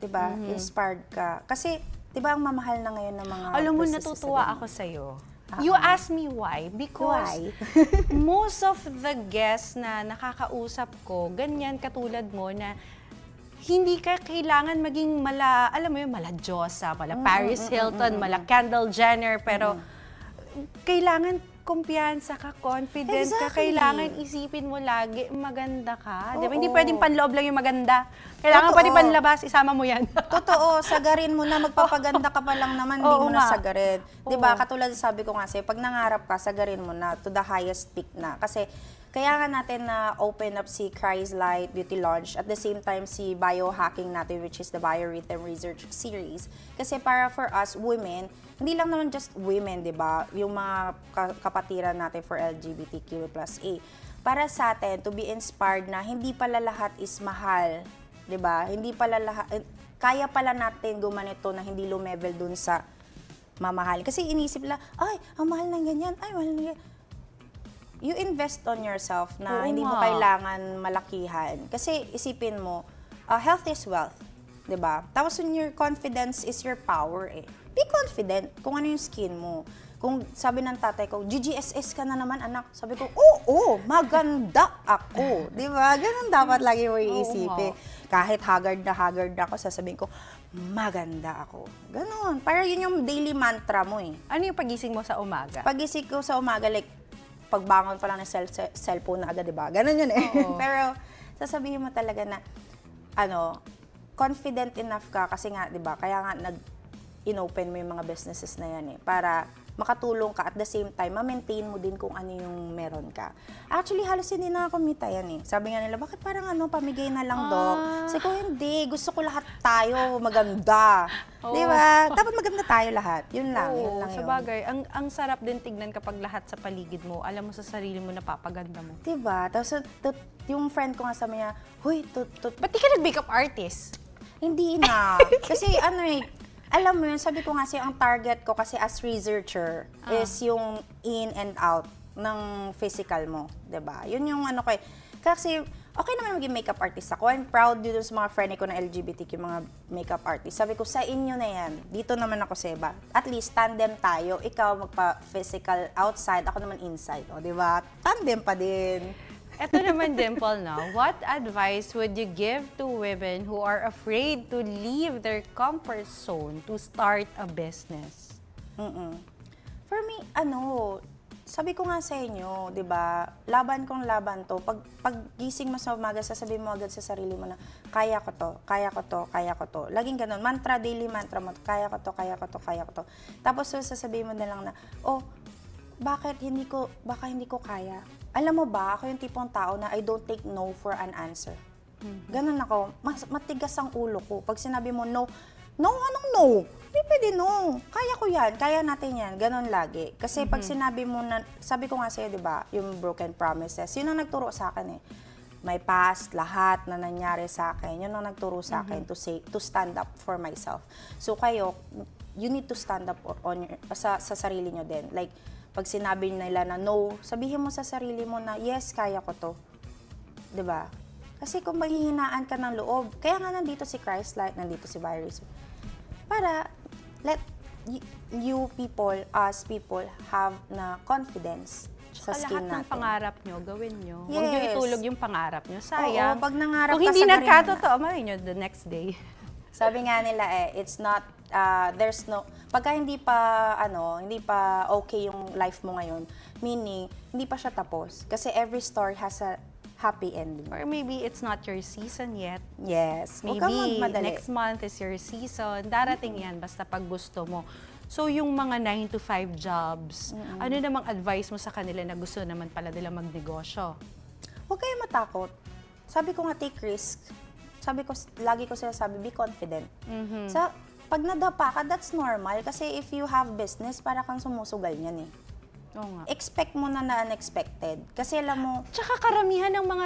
Diba? Inspired ka. Kasi, diba ang mamahal na ngayon ng mga Alam mo, businesses natutuwa sa ako sa'yo. You asked me why. Because most of the guests na nakakausap ko, ganyan katulad mo na hindi ka kailangan maging alam mo yun, mala Diyosa, mala Paris Hilton, mala Kendall Jenner, pero kailangan kumpiyansa ka, confident ka, kailangan isipin mo lagi, maganda ka. Di ba? Hindi pwedeng panloob lang yung maganda. Kailangan pati panlabas, isama mo yan. Totoo, sagarin mo na, magpapaganda ka pa lang naman, hindi mo na sagarin. Di ba? Katulad sabi ko nga sa'yo, pag nangarap ka, sagarin mo na to the highest peak na. Kasi kaya nga natin na open up si Christ Light Beauty Lounge at the same time si biohacking natin, which is the Biorhythm Research Series. Kasi para for us women, hindi lang naman just women, di ba? Yung mga kapatiran natin for LGBTQ+A. Para sa atin, to be inspired na hindi pala lahat is mahal 'di ba? Hindi pala lahat, kaya pala natin gumanito na hindi lumevel dun sa mamahal. Kasi inisip lang, ay, ang mahal ng ganyan, ay, mahal ng ganyan. You invest on yourself na hindi mo kailangan malakihan. Kasi isipin mo, health is wealth, 'di ba? Tapos your confidence is your power eh. Be confident kung ano yung skin mo. Kung sabi ng tatay ko, GGSS ka na naman anak. Sabi ko, oo, maganda ako. 'Di ba? Ganun dapat lagi mo iisipin. Kahit haggard na ako, sasabihin ko, maganda ako. Ganun. Para yun yung daily mantra mo eh. Ano yung pagising mo sa umaga? Pagising ko sa umaga, like, pagbangon pa lang ng cellphone na agad, di ba? Ganun yun eh. Pero, sasabihin mo talaga na, confident enough ka kasi nga, di ba? Kaya nga, inopen mo yung mga businesses na yan eh. Para makatulong ka at the same time, ma-maintain mo din kung ano yung meron ka. Actually, halos hindi na kumita yan eh. Sabi nga nila, bakit parang pamigay na lang, Dok? Sabi ko, hindi. Gusto ko lahat tayo maganda. Di ba? Dapat maganda tayo lahat. Yun lang. Yun lang sa bagay, ang sarap din tignan kapag lahat sa paligid mo, alam mo sa sarili mo na papaganda mo. Di ba? Tapos, yung friend ko nga sabi niya, huy, ba't di ka nag-makeup artist? Hindi na. Kasi alam mo yun, sabi ko nga ang target ko kasi as researcher is yung in and out ng physical mo, 'di ba? Yun yung ko eh. Kasi okay naman maging makeup artist ako. I'm proud dito sa mga friend ko na LGBTQ, mga makeup artist. Sabi ko, sa inyo na yan. Dito naman ako sa iba. At least, tandem tayo. Ikaw magpa-physical outside, ako naman inside. O, 'di ba? Tandem pa din. Ito naman, Dimple, now, what advice would you give to women who are afraid to leave their comfort zone to start a business? For me, sabi ko nga sa inyo, 'di ba? Laban kong laban 'to. Pag gising mo sa umaga, sasabihin mo agad sa sarili mo na kaya ko 'to, kaya ko 'to, kaya ko 'to. Laging ganun, mantra, daily mantra mo, kaya ko 'to, kaya ko 'to, kaya ko 'to. Tapos sasabihin mo na lang na, baka hindi ko kaya. Alam mo ba, ako yung tipong tao na I don't take no for an answer. Ganun ako. Matigas ang ulo ko. Pag sinabi mo no, anong no? Hindi pwede no. Kaya ko yan. Kaya natin yan. Ganun lagi. Kasi pag sinabi mo na, sabi ko nga sa'yo, di ba, yung broken promises, yun ang nagturo sa akin eh. My past, lahat na nangyari sa akin, yun ang nagturo sa akin to stand up for myself. So kayo, you need to stand up sa sarili nyo din. Like, pag sinabi nila na no, sabihin mo sa sarili mo na yes, kaya ko to. 'Di ba? Kasi kung maghihinaan ka ng loob, kaya nga nandito si Christ-like, nandito si Virus. Para let you people, us people, have na confidence sa skin natin. Lahat ng pangarap nyo, gawin nyo. Yes. Huwag nyo itulog yung pangarap nyo. Sayang. Oo, pag nangarap kung ka hindi sa nagkatotoo, marin nyo the next day. Sabi nga nila it's not, there's no, pagka hindi pa okay yung life mo ngayon, meaning, hindi pa siya tapos. Kasi every story has a happy ending. Or maybe it's not your season yet. Yes. Maybe next month is your season. Darating yan, basta pag gusto mo. So, yung mga 9 to 5 jobs, ano namang advice mo sa kanila na gusto naman pala nila magnegosyo? Huwag kayo matakot. Sabi ko nga, take risk. Sabi ko, lagi ko sinasabi, be confident. Sa pag nadapa ka, that's normal. Kasi if you have business, para kang sumusugal niyan eh. Oo nga. Expect mo na unexpected. Kasi alam mo... Tsaka karamihan ng mga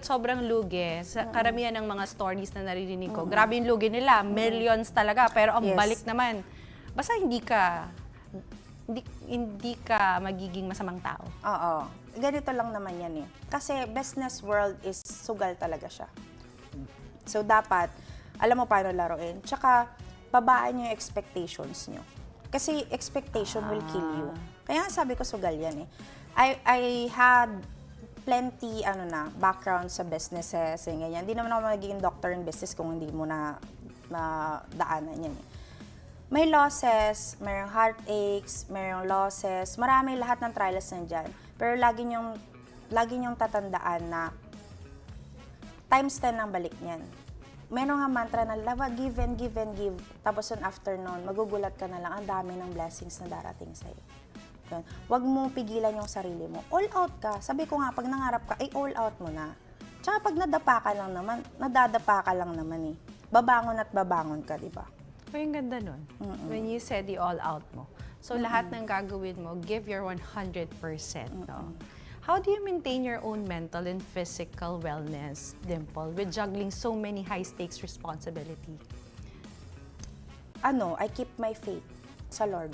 sobrang lugi, karamihan ng mga stories na naririnig ko, grabe yung lugi nila, millions talaga, pero ang balik naman, basta hindi ka magiging masamang tao. Oo. Ganito lang naman yan eh. Kasi business world is sugal talaga siya. So dapat, alam mo paano laruin. Tsaka, babaan nyo yung expectations nyo. Kasi expectation will kill you. Kaya sabi ko sugal yan eh. I had plenty background sa businesses and ganyan. Hindi naman ako magiging doctor in business kung hindi mo na daanan yan eh. May losses, mayroong heartaches, mayroong losses, marami lahat ng trials nandyan. Pero lagi nyong tatandaan na times 10 ang balik niyan. Meron nga mantra na give and give and give. Tapos on after nun, magugulat ka na lang, ang dami ng blessings na darating sa'yo. Huwag mong pigilan yung sarili mo. All out ka. Sabi ko nga, pag nangarap ka, ay all out mo na. Tsaka pag nadapa ka lang naman, nadadapa ka lang naman eh. Babangon at babangon ka, di ba? Yung ganda nun. When you said the all out mo. So lahat ng gagawin mo, give your 100%. No? How do you maintain your own mental and physical wellness, Dimple, with juggling so many high-stakes responsibility? I keep my faith sa Lord.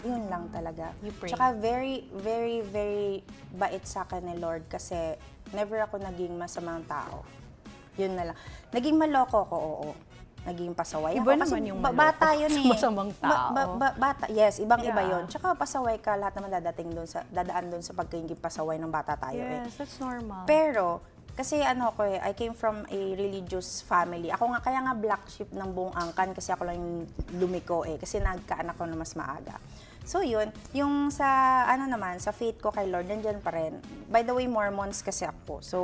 Yun lang talaga. You pray. Tsaka very, very, very bait sa akin ni Lord kasi never ako naging masamang tao. Yun na lang. Naging maloko ko, oo. Naging pasaway Iba ako. naman Kasi yung bata yun eh. masamang tao. Bata, yes, ibang-iba Yeah. yun. Tsaka pasaway ka, lahat naman dadaan doon sa pagiging pasaway ng bata tayo eh. Yes, that's normal. Pero, kasi I came from a religious family. Ako nga, kaya nga black sheep ng buong angkan kasi ako lang yung lumiko eh. Kasi nagkaanak ko na mas maaga. So yun, yung sa sa faith ko kay Lord, nandyan pa rin. By the way, Mormons kasi ako. So,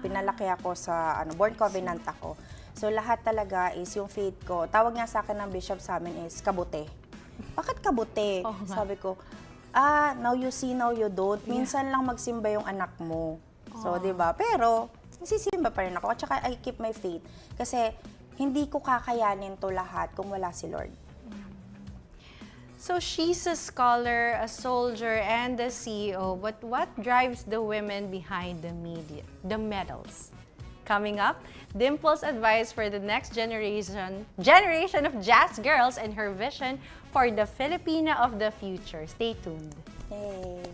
pinalaki ako sa, born covenant ako. So, lahat talaga is yung faith ko. Tawag nga sa akin ng bishop sa amin is kabute. Bakit kabute? Oh, Sabi ko, now you see, now you don't. Minsan lang magsimba yung anak mo. So, di ba? Pero, nasisimba pa rin ako. At saka, I keep my faith. Kasi, hindi ko kakayanin to lahat kung wala si Lord. So she's a scholar, a soldier, and a CEO. But what drives the women behind the medals? Coming up, Dimple's advice for the next generation of jazz girls and her vision for the Filipina of the future. Stay tuned. Yay!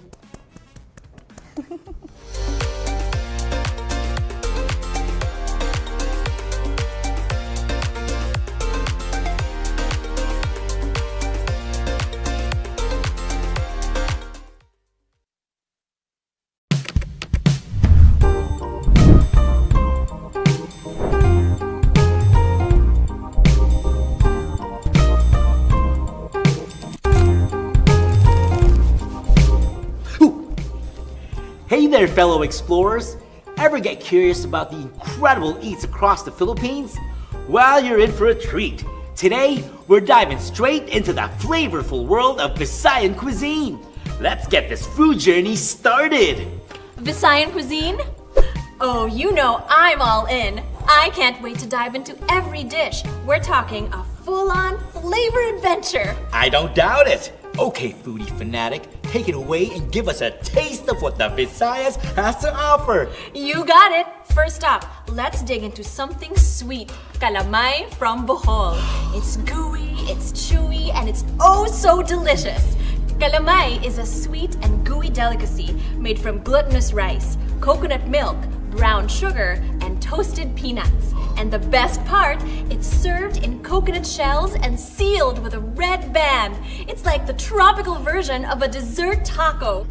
Hey there, fellow explorers! Ever get curious about the incredible eats across the Philippines? Well, you're in for a treat. Today, we're diving straight into the flavorful world of Visayan cuisine. Let's get this food journey started! Visayan cuisine? Oh, you know I'm all in. I can't wait to dive into every dish. We're talking a full-on flavor adventure. I don't doubt it! Okay, foodie fanatic, take it away and give us a taste of what the Visayas has to offer. You got it. First up, let's dig into something sweet. Calamay from Bohol. It's gooey, it's chewy, and it's oh so delicious. Calamay is a sweet and gooey delicacy made from glutinous rice, coconut milk, brown sugar, and toasted peanuts. And the best part, it's served in coconut shells and sealed with a red band. It's like the tropical version of a dessert taco.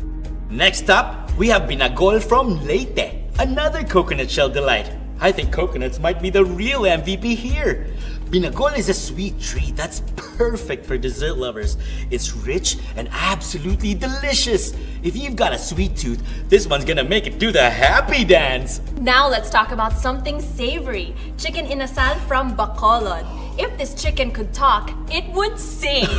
Next up, we have binagol from Leyte, another coconut shell delight. I think coconuts might be the real MVP here. Binagol is a sweet treat that's perfect for dessert lovers. It's rich and absolutely delicious. If you've got a sweet tooth, this one's gonna make it do the happy dance. Now let's talk about something savory. Chicken inasal from Bacolod. If this chicken could talk, it would sing.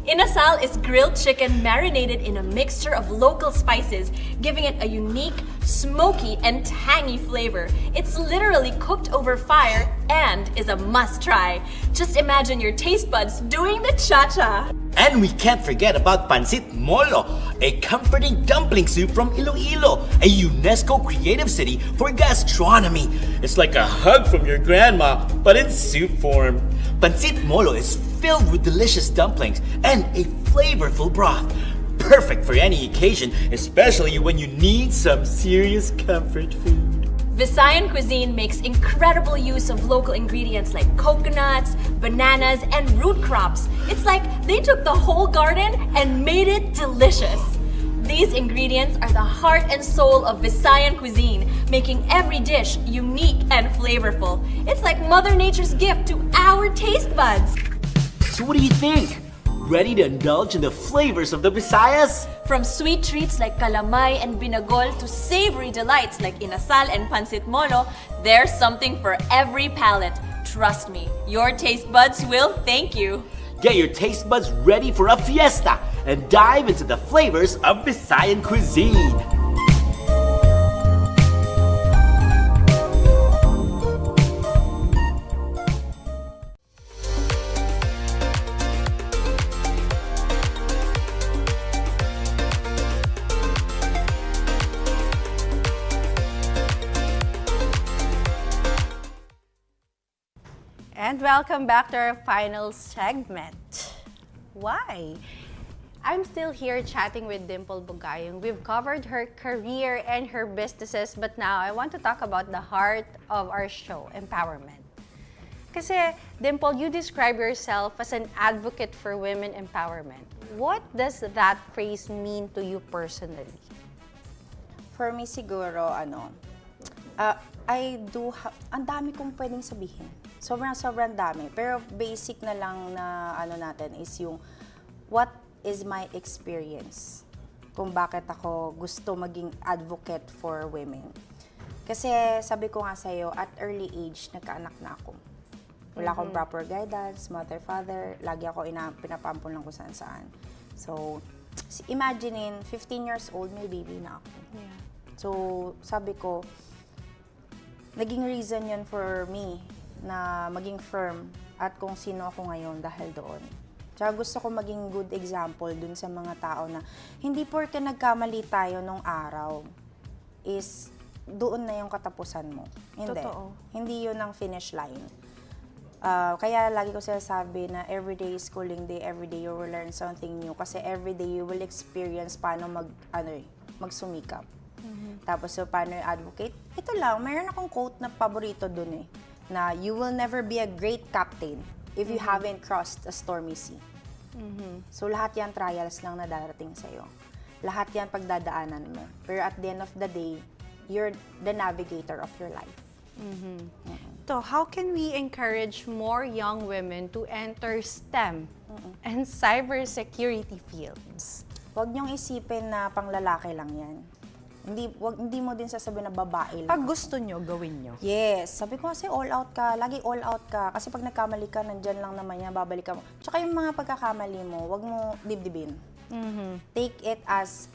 Inasal is grilled chicken marinated in a mixture of local spices, giving it a unique, smoky, and tangy flavor. It's literally cooked over fire and is a must-try. Just imagine your taste buds doing the cha-cha. And we can't forget about pancit molo, a comforting dumpling soup from Iloilo, a UNESCO creative city for gastronomy. It's like a hug from your grandma, but in soup form. Pancit molo is filled with delicious dumplings and a flavorful broth. Perfect for any occasion, especially when you need some serious comfort food. Visayan cuisine makes incredible use of local ingredients like coconuts, bananas, and root crops. It's like they took the whole garden and made it delicious. These ingredients are the heart and soul of Visayan cuisine, making every dish unique and flavorful. It's like Mother Nature's gift to our taste buds. So what do you think? Ready to indulge in the flavors of the Visayas? From sweet treats like calamay and binagol to savory delights like inasal and pancit molo, there's something for every palate. Trust me, your taste buds will thank you. Get your taste buds ready for a fiesta and dive into the flavors of Visayan cuisine. And welcome back to our final segment. Why? I'm still here chatting with Dimple Bugayong. We've covered her career and her businesses, but now I want to talk about the heart of our show, empowerment. Kasi, Dimple, you describe yourself as an advocate for women empowerment. What does that phrase mean to you personally? For me siguro, ang dami kong pwedeng sabihin. Sobrang dami. Pero basic na lang na natin is yung what is my experience kung bakit ako gusto maging advocate for women. Kasi sabi ko nga sa'yo, at early age, nagkaanak na ako. Wala akong proper guidance, mother, father, lagi ako pinapampun lang kung saan-saan. So, imagine 15 years old, may baby na ako. Yeah. So, sabi ko, naging reason yun for me na maging firm at kung sino ako ngayon dahil doon. Tsaka gusto ko maging good example dun sa mga tao na hindi porke nagkamali tayo nung araw is doon na yung katapusan mo. Hindi. Totoo. Hindi yun ang finish line. Kaya lagi ko sinasabi na everyday is schooling day, everyday you will learn something new. Kasi everyday you will experience paano magsumikap. Tapos so paano yung advocate. Ito lang, mayroon akong quote na paborito dun na you will never be a great captain if you haven't crossed a stormy sea. So lahat yan trials lang na darating sa'yo. Lahat yan pagdadaanan mo. Pero at the end of the day, you're the navigator of your life. So how can we encourage more young women to enter STEM and cybersecurity fields? Huwag niyong isipin na panglalaki lang yan. Hindi mo din sasabihin na babae lang. Pag gusto nyo, gawin nyo. Yes. Sabi ko kasi all out ka. Lagi all out ka. Kasi pag nagkamali ka, nandyan lang naman yan, babalik ka mo. Tsaka yung mga pagkakamali mo, wag mo dibdibin. Take it as,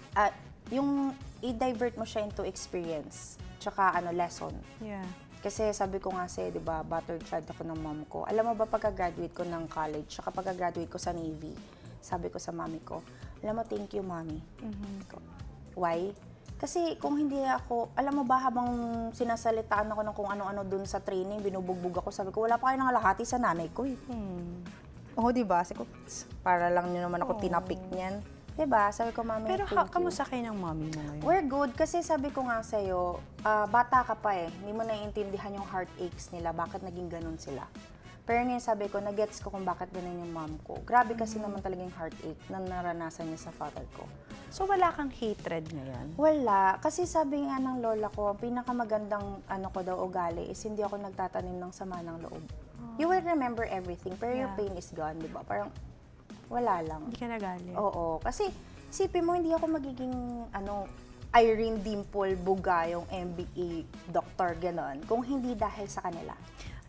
yung i-divert mo siya into experience. Tsaka lesson. Yeah. Kasi sabi ko nga di ba, battered child ako ng mom ko. Alam mo ba, pagka-graduate ko ng college, tsaka pagka-graduate ko sa Navy, sabi ko sa mami ko, alam mo, thank you, mami. Why? Kasi kung hindi ako, alam mo ba, habang sinasalitaan ako ng kung ano-ano dun sa training, binubugbog ako, sabi ko, wala pa kayo nangalahati sa nanay ko Oo, diba? Sabi ko, para lang nyo naman ako tinapik niyan. Diba? Sabi ko, mami, Pero thank you. kamusta kayo ng mommy mo ngayon? We're good kasi sabi ko nga sa'yo, bata ka pa hindi mo naiintindihan yung heartaches nila, bakit naging ganun sila. Pero ngayon sabi ko, nagets ko kung bakit ganun yung mom ko. Grabe kasi naman talaga yung heartache na naranasan niya sa father ko. So wala kang hatred ngayon? Wala. Kasi sabi nga ng lola ko, ang pinakamagandang ko daw ugali is hindi ako nagtatanim ng sama ng loob. You will remember everything, pero your pain is gone, di ba? Parang wala lang. Hindi ka nagalit? Oo. Kasi isipin mo, hindi ako magiging Irene Dimple Bugayong MBA doctor, ganon, kung hindi dahil sa kanila.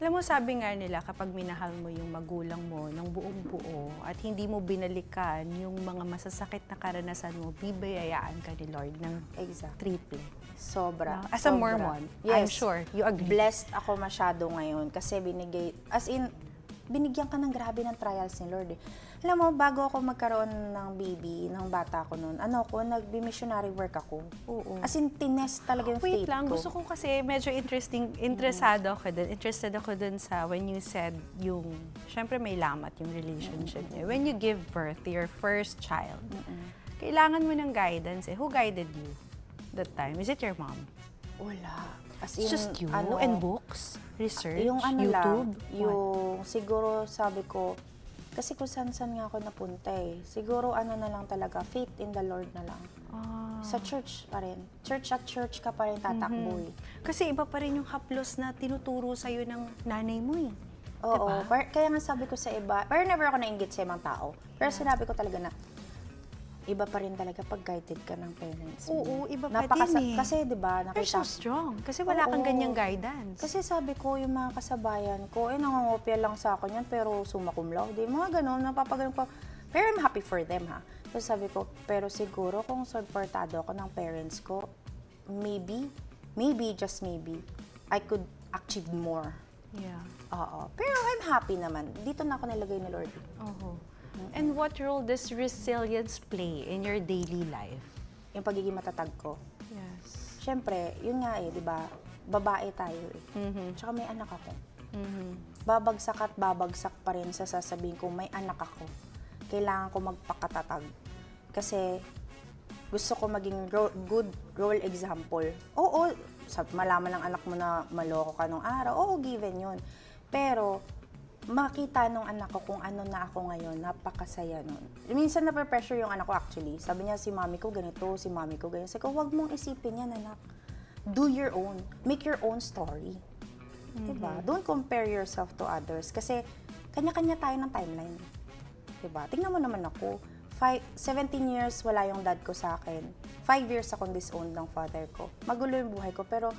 Alam mo, sabi nga nila, kapag minahal mo yung magulang mo ng buong buo at hindi mo binalikan yung mga masasakit na karanasan mo, bibayayaan ka ni Lord ng triple. Sobra. As a Mormon, I'm sure you agree. Blessed ako masyado ngayon kasi binigyan ka ng grabe ng trials ni Lord. Alam mo, bago ako magkaroon ng baby, ng bata ko noon, nag-missionary work ako. Oo. As in, tinest talaga yung faith Wait lang, ko. gusto ko kasi medyo interested ako dun sa when you said yung, syempre may lamat yung relationship niyo. When you give birth to your first child, kailangan mo ng guidance Who guided you that time? Is it your mom? Wala. As It's just you and books, research, yung YouTube? Yung siguro sabi ko, kasi kung saan-saan nga ako napunta siguro na lang talaga, faith in the Lord na lang. Sa church pa rin. Church at church ka pa rin tatakbo Kasi iba pa rin yung haplos na tinuturo sa'yo ng nanay mo Oo. Diba? Kaya nga sabi ko sa iba, pero never ako nainggit sa ibang tao. Pero sinabi ko talaga na, iba pa rin talaga pag guided ka ng parents mo. Oo, iba pa din Kasi diba, You're so strong. Kasi wala kang ganyang guidance. Kasi sabi ko, yung mga kasabayan ko, nangangopya lang sa akin yan, pero summa cum laude. Mga ganun, napapagaling ko. Pero I'm happy for them, ha. So sabi ko, pero siguro kung supportado ako ng parents ko, maybe, just maybe, I could achieve more. Yeah. Oo. Pero I'm happy naman. Dito na ako nilagay ni Lord. And what role does resilience play in your daily life? Yung pagiging matatag ko. Yes. Siyempre, yun nga di ba? Babae tayo Tsaka may anak ako. babagsak at babagsak pa rin sa sasabihin ko, may anak ako. Kailangan ko magpakatatag. Kasi gusto ko maging good role example. Oo, malaman ng anak mo na maloko ka nung araw. Oo, given yun. Pero, makita nung anak ko kung ano na ako ngayon, napakasaya nun. Minsan nape-pressure yung anak ko actually. Sabi niya, si mami ko ganito, si mami ko ganito. Sabi ko, huwag mong isipin yan, anak. Do your own. Make your own story. Diba? Don't compare yourself to others. Kasi, kanya-kanya tayo ng timeline. Diba? Tingnan mo naman ako. 17 years wala yung dad ko sa akin. 5 years akong disowned ng father ko. Magulo yung buhay ko, pero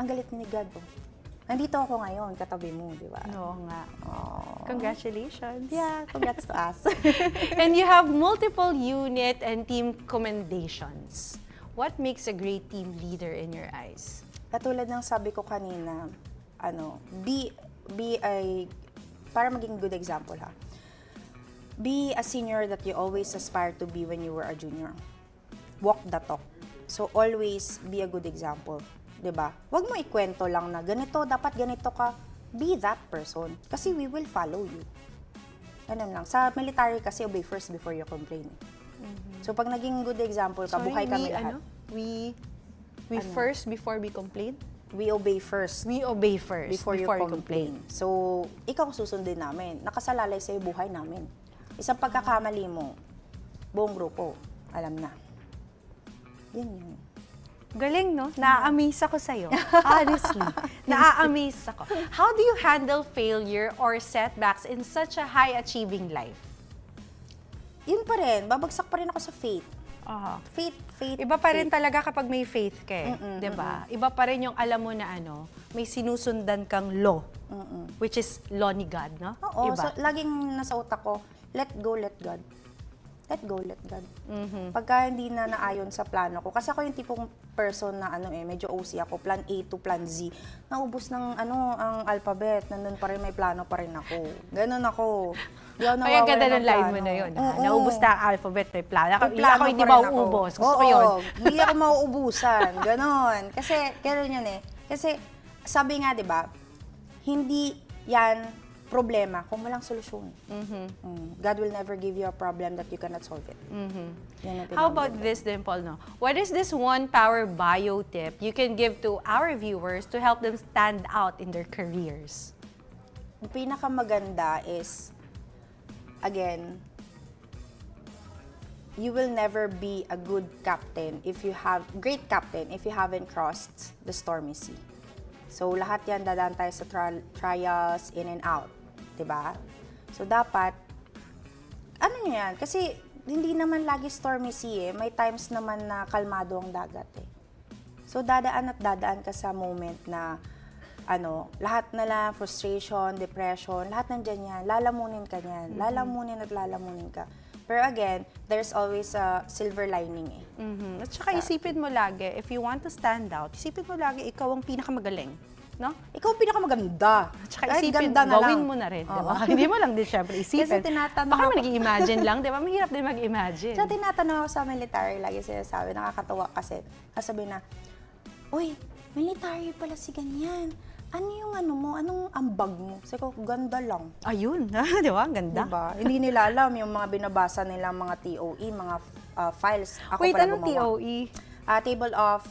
ang galit ni God, oh. Nandito ako ngayon, katabi mo, di ba? Oo nga. Oh. Congratulations. Yeah, congrats to us. And you have multiple unit and team commendations. What makes a great team leader in your eyes? Katulad ng sabi ko kanina, be para maging good example ha. Be a senior that you always aspire to be when you were a junior. Walk the talk. So always be a good example. 'Di ba? Huwag mo ikwento lang na ganito, dapat ganito ka. Be that person. Kasi we will follow you. Ganun lang. Sa military kasi, obey first before you complain. So pag naging good example ka, buhay kami lahat. We first before we complain? We obey first. We obey first before you complain. So, ikaw susundin namin. Nakasalalay sa'yo buhay namin. Isang pagkakamali mo, buong grupo, alam na. Yan yun. Galing, no? Na-amaze ako sa'yo. Honestly. Na-amaze ako. How do you handle failure or setbacks in such a high-achieving life? Yun pa rin. Babagsak pa rin ako sa faith. Faith. Iba pa rin talaga kapag may faith ka eh. Diba? Iba pa rin yung alam mo na may sinusundan kang law. Which is law ni God, no? Oo. Iba. So, laging nasa utak ko, let go, let God. Let go, let God. Pagka hindi na naayon sa plano ko, kasi ako yung tipong person na medyo OC ako, plan A to plan Z. Naubos ng ang alphabet, nandun pa rin, may plano pa rin ako. Ganon ako. Di ako Kaya ganda ng line mo na yun. Naubos na ang alphabet, may plano. Ako hindi mauubos. Gusto ko yun. Hindi ako mauubusan. Ganon. Kasi, gano'n yun eh. Kasi, sabi nga, di ba, hindi yan problema kung walang solusyon. God will never give you a problem that you cannot solve it. How about this, Dimple? No? What is this one power bio tip you can give to our viewers to help them stand out in their careers? Ang pinakamaganda is, again, you will never be a good captain if you haven't crossed the stormy sea. So, lahat yan dadaan tayo sa trials, in and out. Diba? So, dapat, yan? Kasi, hindi naman lagi stormy sea eh. May times naman na kalmado ang dagat eh. So, dadaan ka sa moment na, lahat na lang, frustration, depression, lahat nandyan yan. Lalamunin ka yan. Lalamunin at lalamunin ka. Pero again, there's always a silver lining eh. At saka isipin mo lagi, if you want to stand out, isipin mo lagi, ikaw ang pinakamagaling. No? Ikaw ang pinakamaganda. At saka isipin, gawin mo na rin. Diba? Hindi mo lang din syempre isipin. Kasi tinatanong baka nag-imagine lang, di ba? Mahirap din mag-imagine. So, tinatanong ako sa military, lagi sinasabi, nakakatawa kasi. Kasabi na, uy, military pala si ganyan. Ano yung mo? Anong ambag mo? Sabi ko, ganda lang. Ayun, di ba? Ganda. Diba? Hindi nila alam yung mga binabasa nila, mga TOE, mga files. Ako wait, pala anong gumawa. TOE? Table of,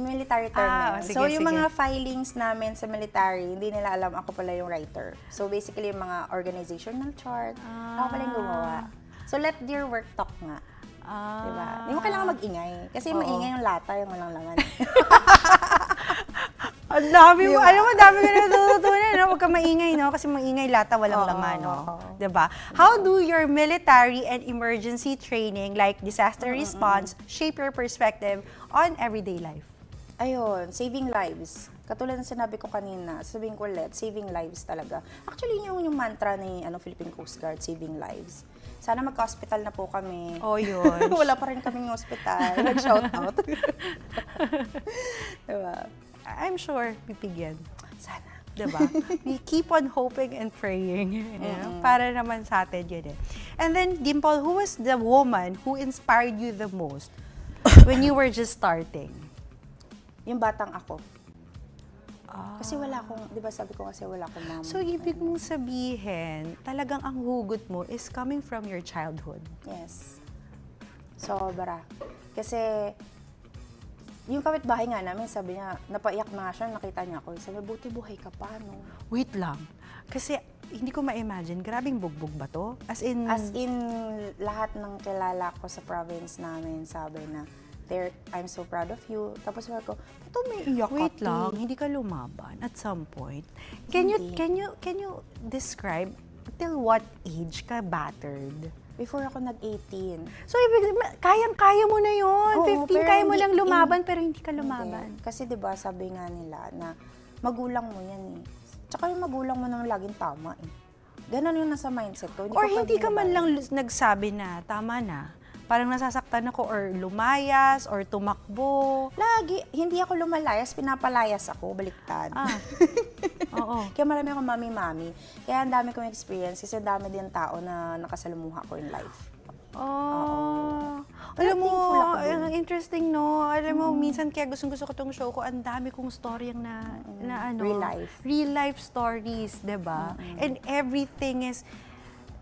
military term na yun. Sige, So, yung sige. mga filings namin sa military, hindi nila alam ako pala yung writer. So, basically, yung mga organizational chart, ako pala yung gumawa. So, let your work talk nga. Diba? Hindi mo kailangan mag-ingay. Kasi maingay yung lata, yung walang laman. Ang dami mo, alam mo, dami ko na natutunan, no? Huwag ka maingay, no? Kasi maingay lata, walang laman, no? Diba? How do your military and emergency training, like disaster response, shape your perspective on everyday life? Ayun, saving lives. Katulad ng sinabi ko kanina, sabihin ko ulit, saving lives talaga. Actually, yung mantra ni Philippine Coast Guard, saving lives. Sana magka-hospital na po kami. Oh, yun. Wala pa rin kaming hospital. Nag-shout out. Diba? I'm sure pipigyan. Sana. Diba? We keep on hoping and praying. Para naman sa atin yun eh. And then, Dimple, who was the woman who inspired you the most when you were just starting? Yung batang ako. Kasi wala akong, di ba sabi ko kasi wala akong mama. So, ibig mong sabihin, talagang ang hugot mo is coming from your childhood. Yes. Sobra. Kasi, yung kapitbahay nga namin, sabi niya, napaiyak na nga siya, nakita niya ako. Sabi, buti buhay ka pa, no? Wait lang. Kasi, hindi ko ma-imagine, grabing bugbog ba to? As in, lahat ng kilala ko sa province namin, sabi na, I'm so proud of you. Tapos sabi ko, ito may iyak ka. wait lang, hindi ka lumaban at some point. Can you describe till what age ka battered? Before ako nag-18. So, kayang-kaya mo na yun. Oo, 15, kaya mo lang lumaban, pero hindi ka lumaban. Hindi. Kasi diba, sabi nga nila na magulang mo yan eh. Tsaka yung magulang mo naman laging tama eh. Ganon yung nasa mindset ko. Or hindi ka man lang nagsabi na, tama na. Parang nasasaktan ako or lumayas or tumakbo. Lagi. Hindi ako lumalayas, pinapalayas ako, baliktad. Oo. Kaya marami akong mami-mami. Kaya ang dami kong experience kasi ang dami din tao na nakasalumuha ko in life. Alam mo, interesting, no? Alam mo, minsan kaya gustong-gusto ko itong show ko, ang dami kong story na real life stories, diba? And everything is,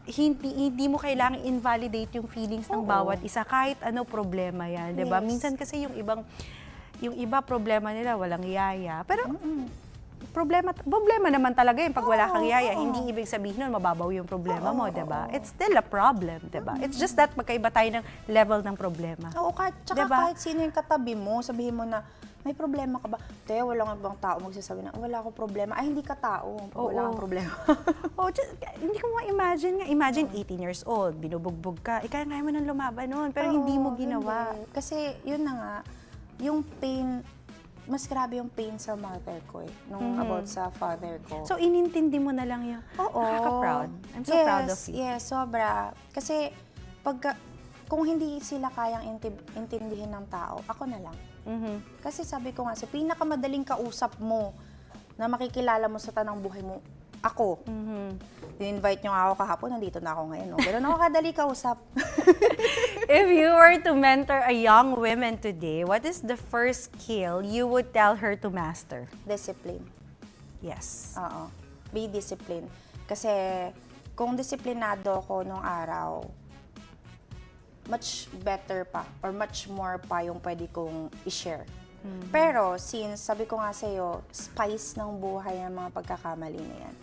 hindi mo kailangang invalidate yung feelings ng bawat isa, kahit ano problema yan, diba? Minsan kasi yung iba problema nila, walang yaya. Pero, problema naman talaga yun pag wala kang yaya. Hindi ibig sabihin nun mababaw yung problema mo, diba? It's still a problem, diba? It's just that magkaiba tayo ng level ng problema. Oo, kahit sino yung katabi mo, sabihin mo na, may problema ka ba? Te, walang ibang tao magsasabi na, wala akong problema. Ay, hindi ka tao. Wala kang problema. Hindi ko ma-imagine nga. Imagine 18 years old, binubugbog ka. Kaya mo nang lumaban nun, pero hindi mo ginawa. Hindi. Kasi, yun na nga, yung pain, mas grabe yung pain sa mother ko eh, nung about sa father ko. So, inintindi mo na lang yun? Oo. Nakaka-proud. I'm so proud of you. Yes, sobra. Kasi, kung hindi sila kayang intindihin ng tao, ako na lang. Kasi sabi ko nga, sa pinakamadaling kausap mo na makikilala mo sa tanang buhay mo, ako. In-invite nyo nga ako kahapon, nandito na ako ngayon. No? Ganun ako kadali kausap. If you were to mentor a young woman today, what is the first skill you would tell her to master? Discipline. Yes. Oo. Be disciplined. Kasi kung disiplinado ako nung araw, much better pa or much more pa yung pwede kong i-share. Pero since, sabi ko nga sa'yo, spice ng buhay ang mga pagkakamali na yan.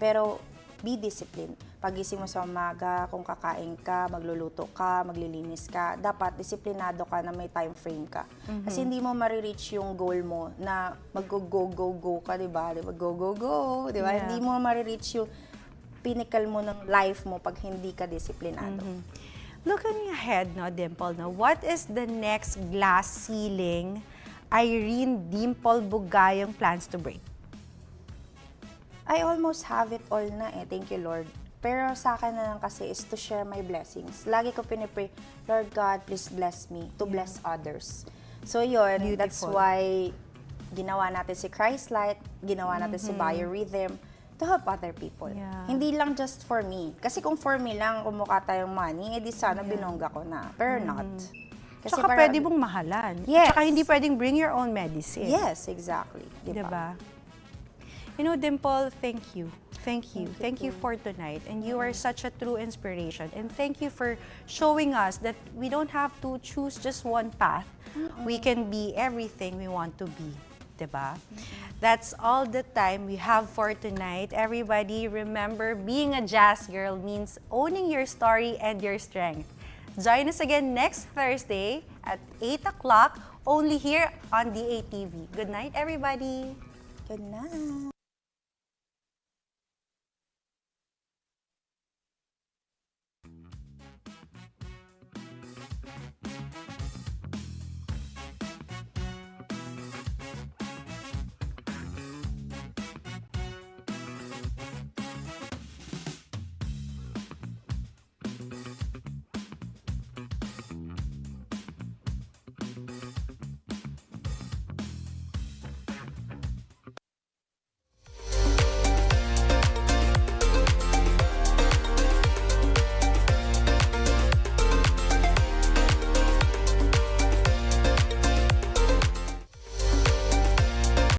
Pero be disciplined. Pagising mo sa umaga, kung kakain ka, magluluto ka, maglilinis ka, dapat disiplinado ka na may time frame ka. Kasi hindi mo marireach yung goal mo na mag-go-go-go ka, diba? Go-go-go, diba? Yeah. Hindi mo marireach yung pinnacle mo ng life mo pag hindi ka disiplinado. Looking ahead, no, Dimple, no, what is the next glass ceiling Irene Dimple Bugayong plans to break? I almost have it all na eh. Thank you, Lord. Pero sa akin na lang kasi is to share my blessings. Lagi ko pinipray, Lord God, please bless me to bless others. So yun, beautiful. That's why ginawa natin si Christ Light, ginawa natin si Biorhythm, to help other people. Yeah. Hindi lang just for me. Kasi kung for me lang, kumukha tayong money, edi sana binongga ko na. Pero not. Kasi Tsaka pwede mong mahalan. Yes. Tsaka hindi pwedeng bring your own medicine. Yes, exactly. Diba? You know, Dimple, thank you. Thank you. Thank you for tonight. And you are such a true inspiration. And thank you for showing us that we don't have to choose just one path. We can be everything we want to be. Diba? That's all the time we have for tonight. Everybody, remember, being a jazz girl means owning your story and your strength. Join us again next Thursday at 8 o'clock, only here on DATV. Good night, everybody. Good night.